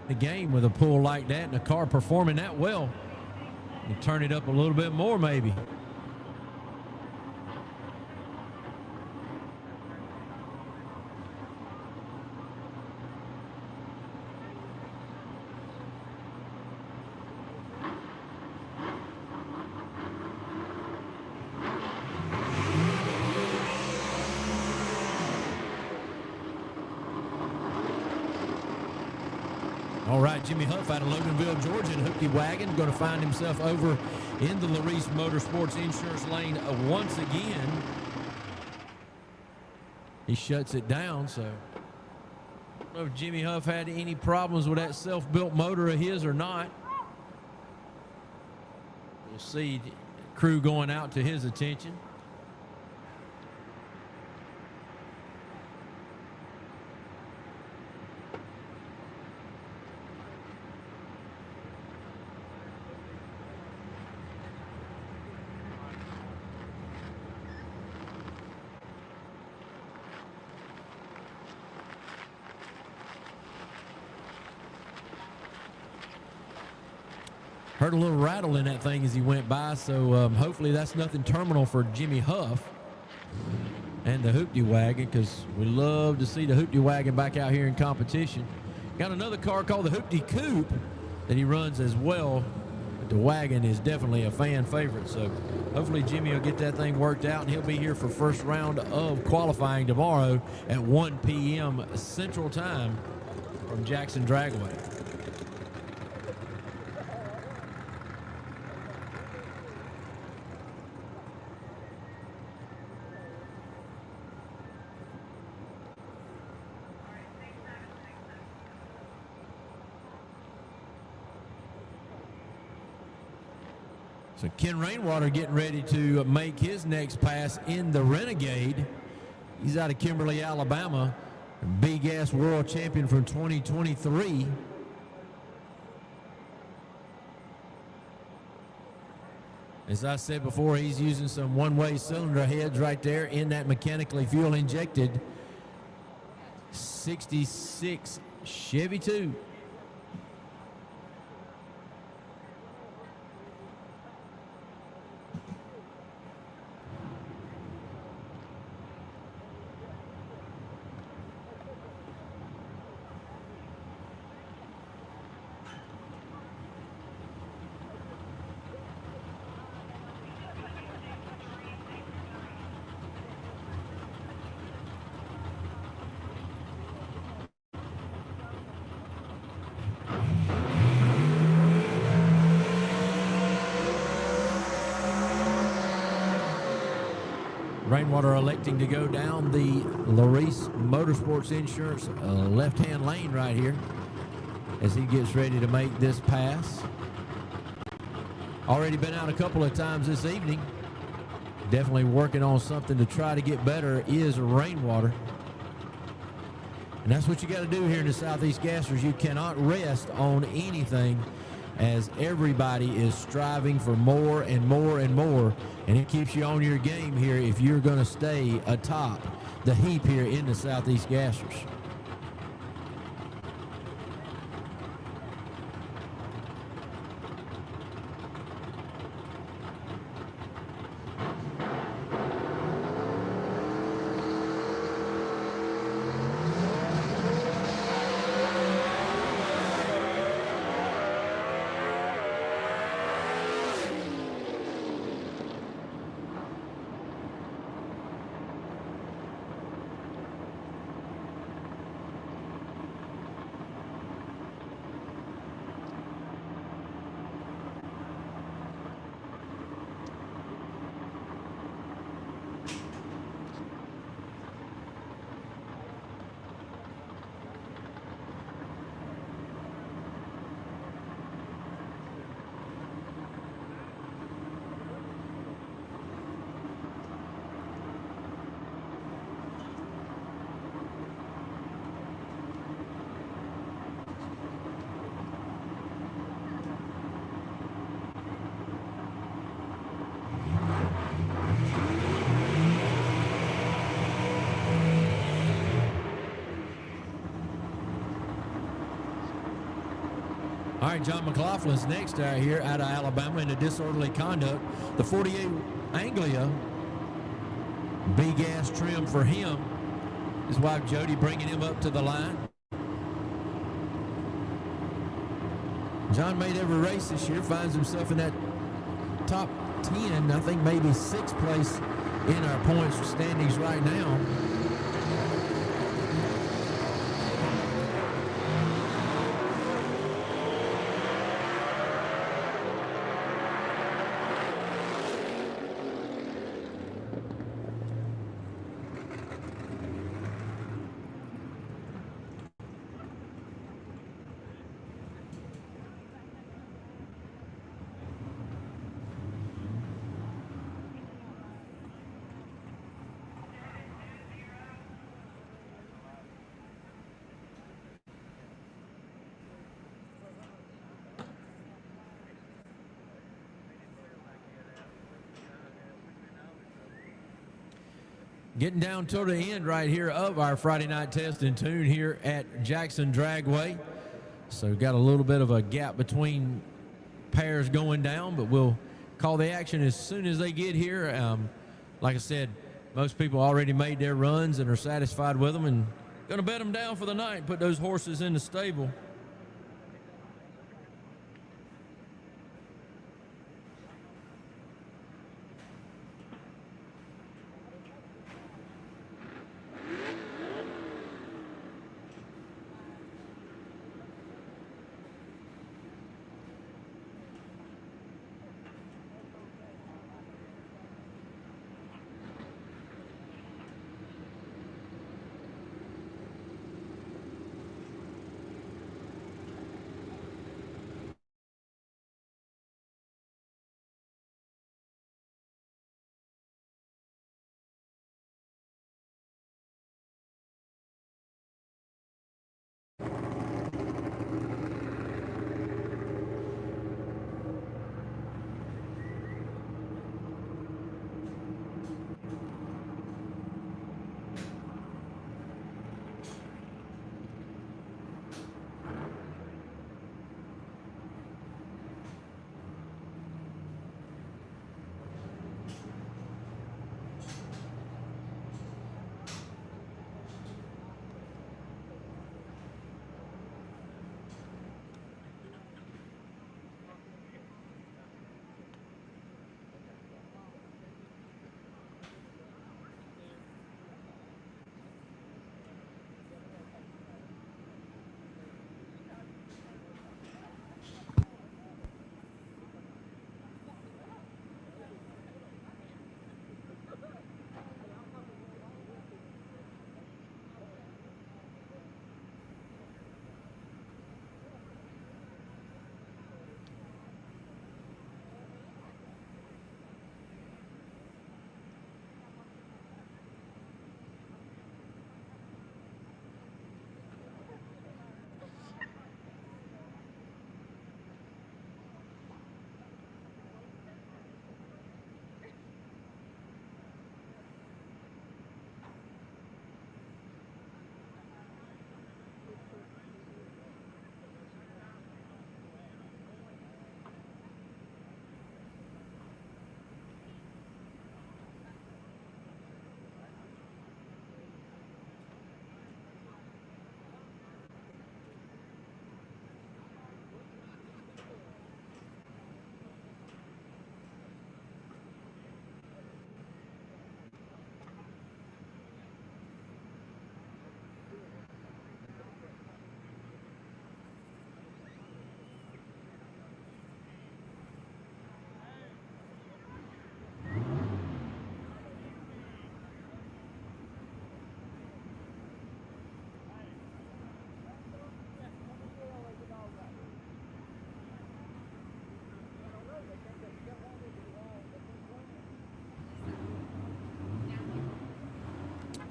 The game with a pull like that and a car performing that well. You turn it up a little bit more maybe. All right, Jimmy Huff out of Loganville, Georgia, in Hookie Wagon, going to find himself over in the Larice Motorsports Insurance lane once again. He shuts it down, so I don't know if Jimmy Huff had any problems with that self-built motor of his or not. We'll see crew going out to his attention. Heard a little rattle in that thing as he went by, so hopefully that's nothing terminal for Jimmy Huff. And the Hoopty Wagon, because we love to see the Hoopty Wagon back out here in competition. Got another car called the Hoopty Coupe that he runs as well. But the wagon is definitely a fan favorite, so hopefully Jimmy will get that thing worked out, and he'll be here for first round of qualifying tomorrow at 1 p.m. Central Time from Jackson Dragway. So Ken Rainwater getting ready to make his next pass in the Renegade. He's out of Kimberly, Alabama. Big ass world champion from 2023. As I said before, he's using some one-way cylinder heads right there in that mechanically fuel injected 66 Chevy 2. Rainwater electing to go down the Larice Motorsports Insurance left-hand lane right here as he gets ready to make this pass. Already been out a couple of times this evening. Definitely working on something to try to get better is Rainwater. And that's what you got to do here in the Southeast Gassers. You cannot rest on anything, as everybody is striving for more and more and more, and it keeps you on your game here if you're going to stay atop the heap here in the Southeast Gassers. All right, John McLaughlin's next out here out of Alabama in a disorderly conduct. The 48 Anglia, big ass trim for him. His wife Jody bringing him up to the line. John made every race this year, finds himself in that top 10, I think maybe 6th place in our points standings right now. Getting down toward the end right here of our Friday night test and tune here at Jackson Dragway. So got a little bit of a gap between pairs going down, but we'll call the action as soon as they get here. Like I said, Most people already made their runs and are satisfied with them and going to bet them down for the night and put those horses in the stable.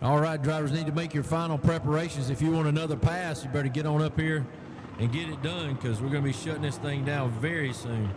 All right, drivers need to make your final preparations. If you want another pass, you better get on up here and get it done, because we're going to be shutting this thing down very soon.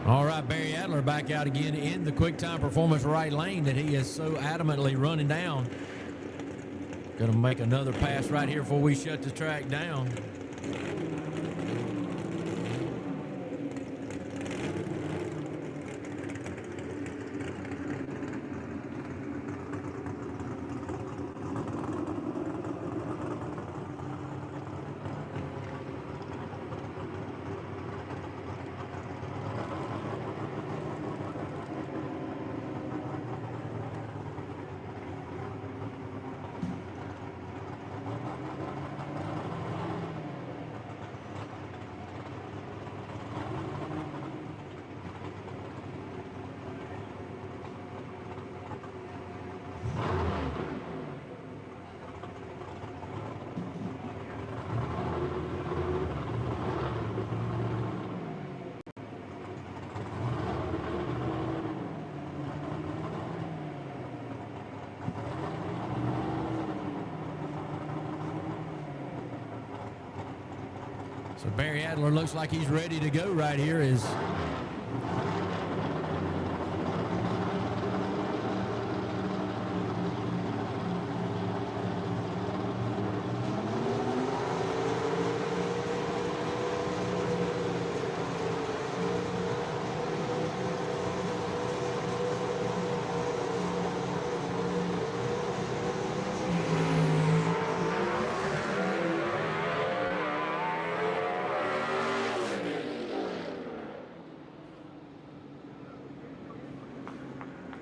All right, Barry Adler back out again in the quick time performance right lane that he is so adamantly running down. Going to make another pass right here before we shut the track down. So Barry Adler looks like he's ready to go right here.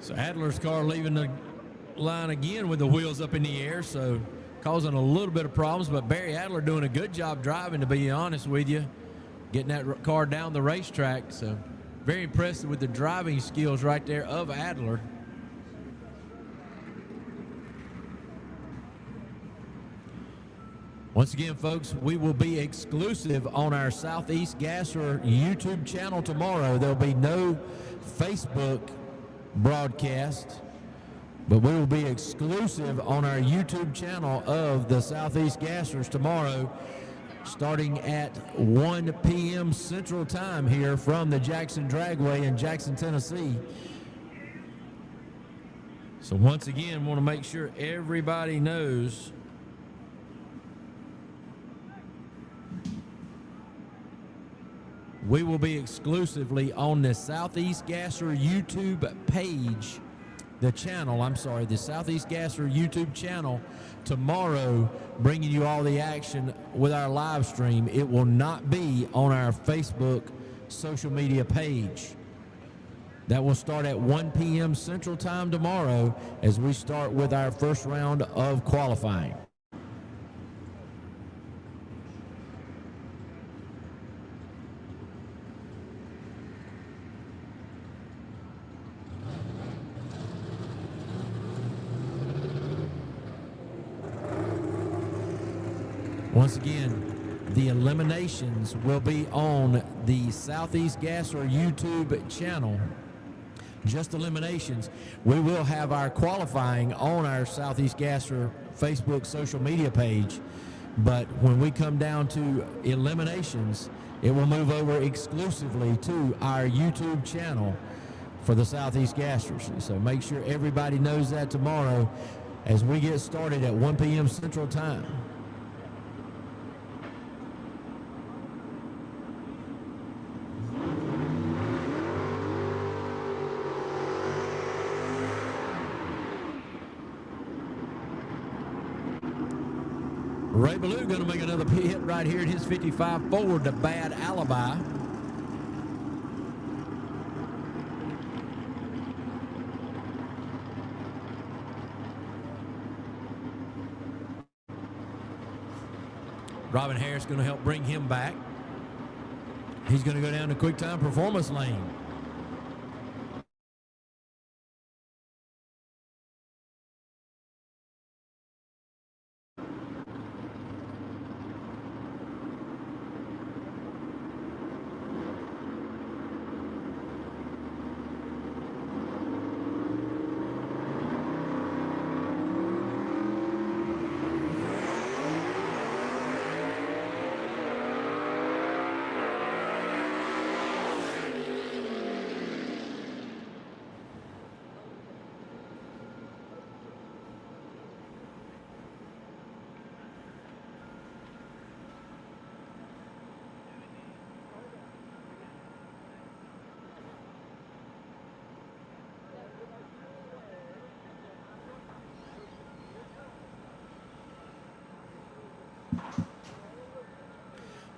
So Adler's car leaving the line again with the wheels up in the air, so causing a little bit of problems, but Barry Adler doing a good job driving, to be honest with you, getting that car down the racetrack. So very impressed with the driving skills right there of Adler. Once again, folks, we will be exclusive on our Southeast Gasser YouTube channel tomorrow. There'll be no Facebook broadcast, but we will be exclusive on our YouTube channel of the Southeast Gassers tomorrow, starting at 1 p.m. Central Time here from the Jackson Dragway in Jackson, Tennessee. So once again, want to make sure everybody knows we will be exclusively on the Southeast Gasser YouTube page, the Southeast Gasser YouTube channel tomorrow, bringing you all the action with our live stream. It will not be on our Facebook social media page. That will start at 1 p.m. Central Time tomorrow as we start with our first round of qualifying. Once again, the eliminations will be on the Southeast Gasser YouTube channel. Just eliminations. We will have our qualifying on our Southeast Gasser Facebook social media page, but when we come down to eliminations, it will move over exclusively to our YouTube channel for the Southeast Gassers. So make sure everybody knows that tomorrow as we get started at 1 p.m. Central Time. Ray Ballou going to make another hit right here in his 55 Ford, the Bad Alibi. Robin Harris going to help bring him back. He's going to go down to quick time performance lane.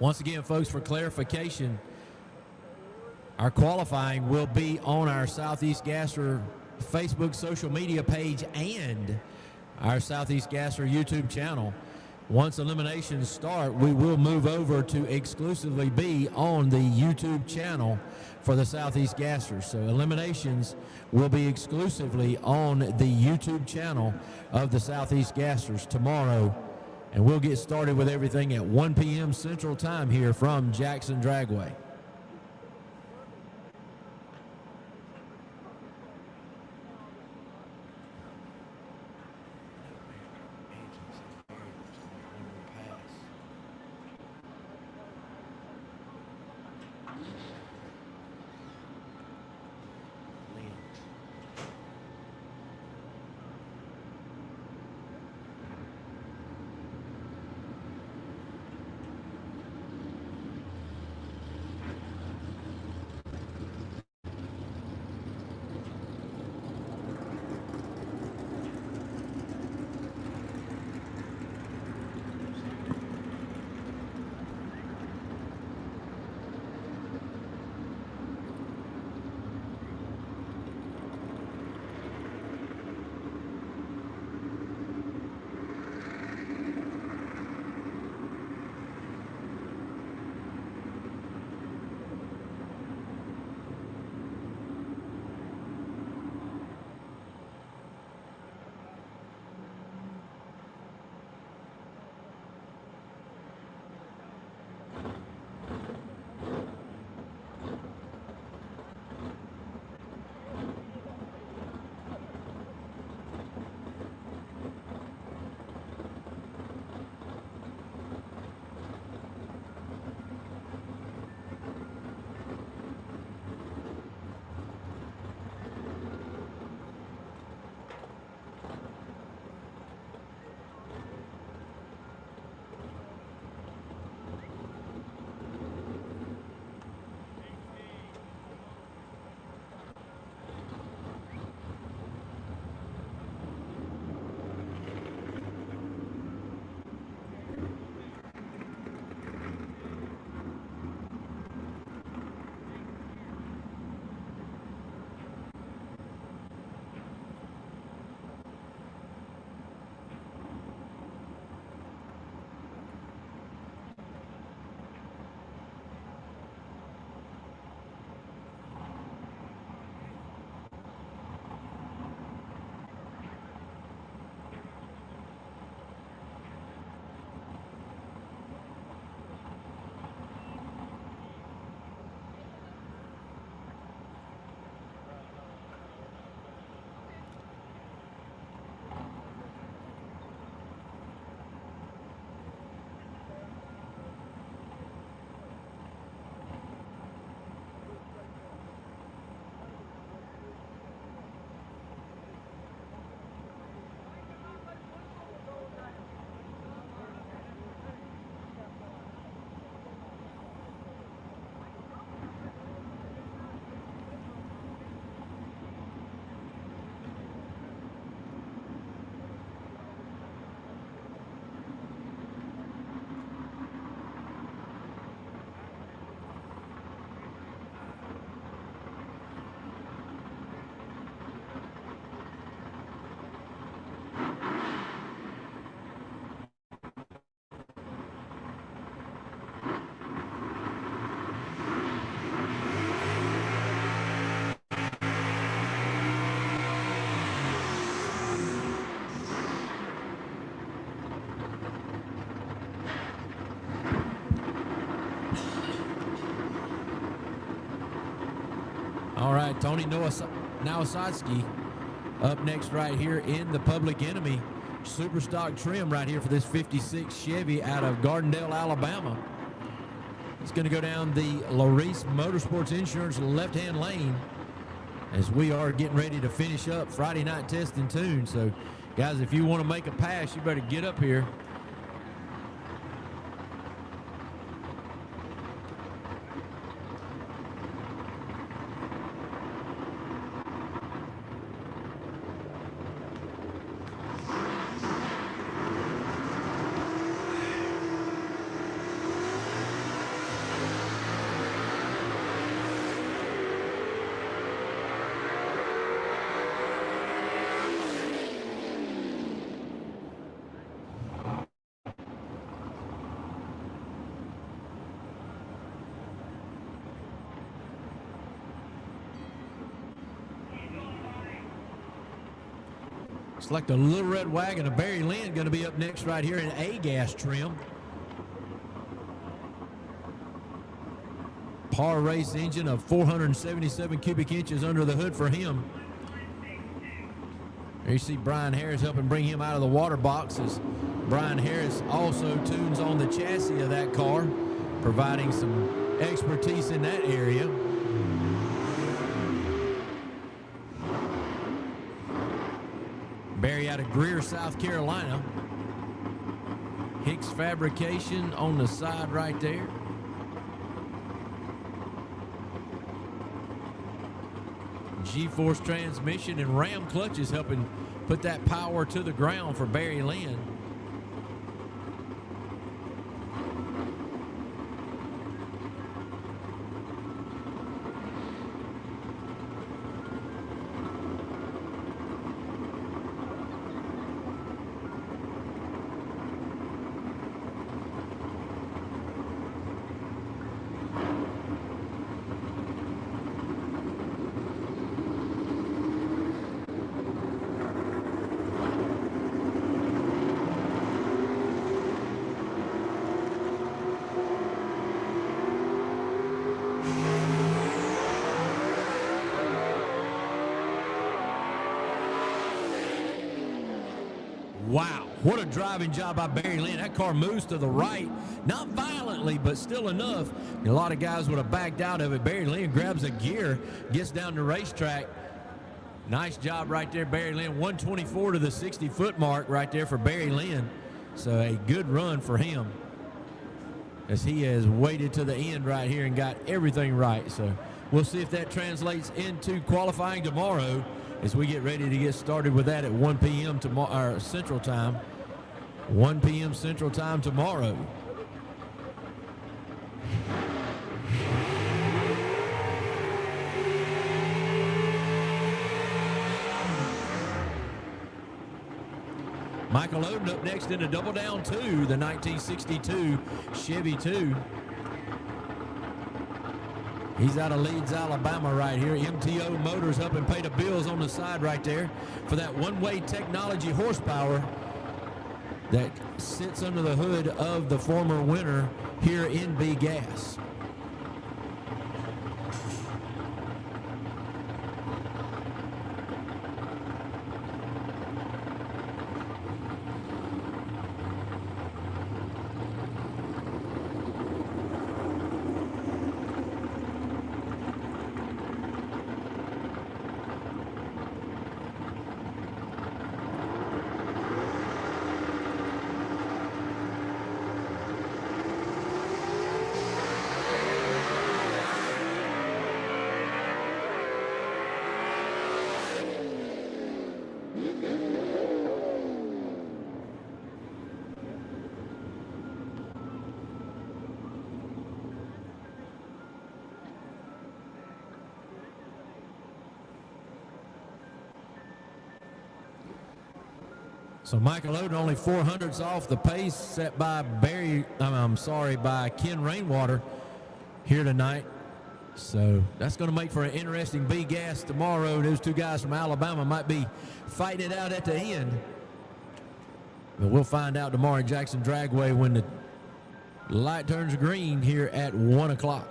Once again, folks, for clarification, our qualifying will be on our Southeast Gasser Facebook social media page and our Southeast Gasser YouTube channel. Once eliminations start, we will move over to exclusively be on the YouTube channel for the Southeast Gassers. So eliminations will be exclusively on the YouTube channel of the Southeast Gassers tomorrow. And we'll get started with everything at 1 p.m. Central Time here from Jackson Dragway. All right, Tony Nowasadski up next right here in the Public Enemy Super Stock trim right here for this 56 Chevy out of Gardendale, Alabama. It's going to go down the Larice Motorsports Insurance left-hand lane as we are getting ready to finish up Friday night test and tune. So, guys, if you want to make a pass, you better get up here. Looks like the Little Red Wagon of Barry Lynn going to be up next right here in A-gas trim. Par race engine of 477 cubic inches under the hood for him. There you see Brian Harris helping bring him out of the water box as Brian Harris also tunes on the chassis of that car, providing some expertise in that area. Barry out of Greer, South Carolina. Hicks Fabrication on the side right there. G-Force transmission and Ram clutches helping put that power to the ground for Barry Lynn. Wow, what a driving job by Barry Lynn. That car moves to the right, not violently, but still enough. A lot of guys would have backed out of it. Barry Lynn grabs a gear, gets down the racetrack. Nice job right there, Barry Lynn. 124 to the 60-foot mark right there for Barry Lynn. So a good run for him as he has waited to the end right here and got everything right. So we'll see if that translates into qualifying tomorrow as we get ready to get started with that at 1 p.m. tomorrow, Central Time. 1 p.m. Central Time tomorrow. Michael Oden up next in a double down 2, the 1962 Chevy 2. He's out of Leeds, Alabama right here. MTO Motors up and pay the bills on the side right there for that one-way technology horsepower that sits under the hood of the former winner here in B-Gas. So Michael Oden only 400ths off the pace set by by Ken Rainwater here tonight. So that's going to make for an interesting B-Gas tomorrow. Those two guys from Alabama might be fighting it out at the end. But we'll find out tomorrow in Jackson Dragway when the light turns green here at 1 o'clock.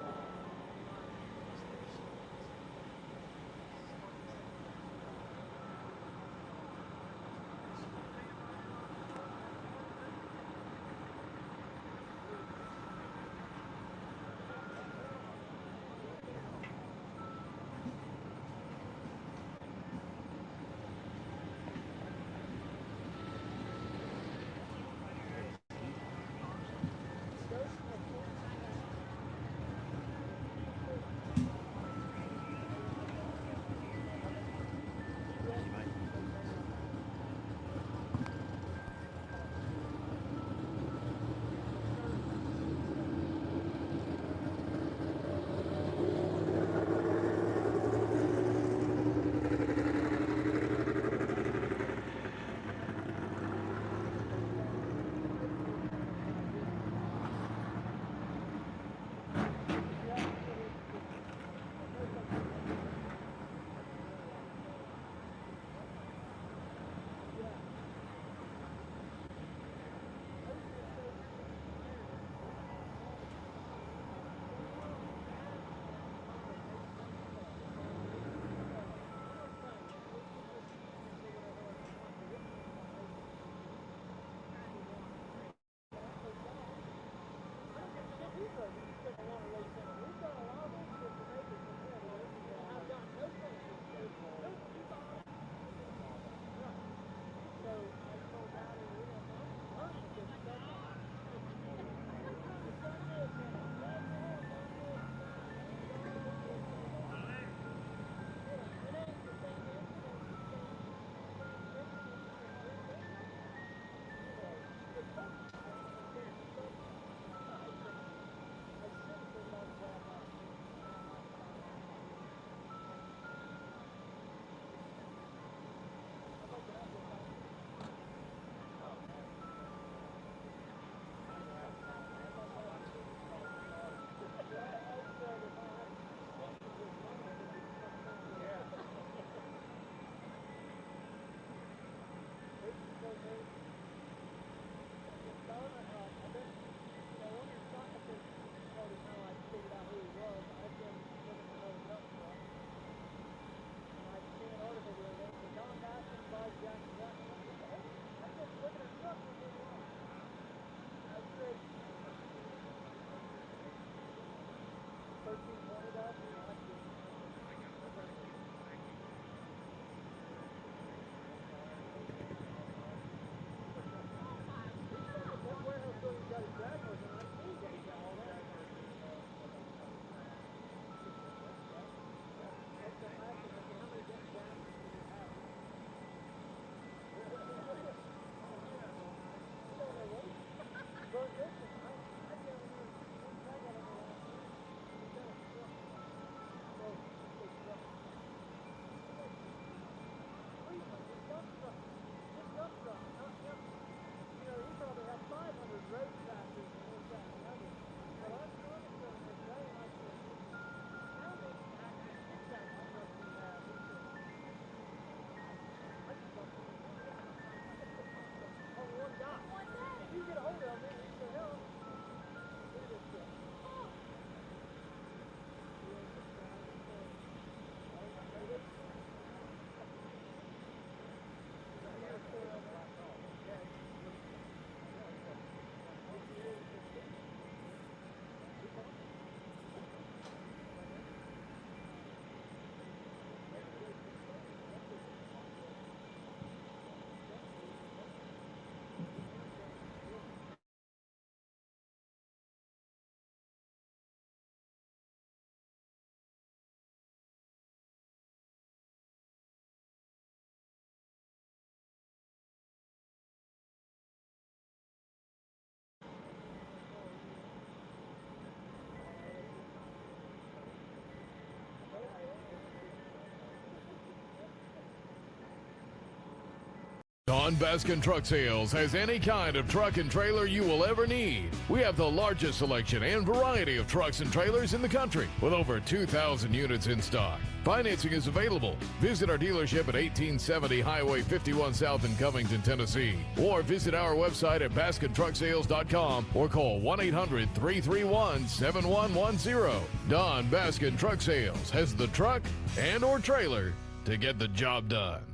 Don Baskin Truck Sales has any kind of truck and trailer you will ever need. We have the largest selection and variety of trucks and trailers in the country with over 2,000 units in stock. Financing is available. Visit our dealership at 1870 Highway 51 South in Covington, Tennessee, or visit our website at baskintruckSales.com or call 1-800-331-7110. Don Baskin Truck Sales has the truck and or trailer to get the job done.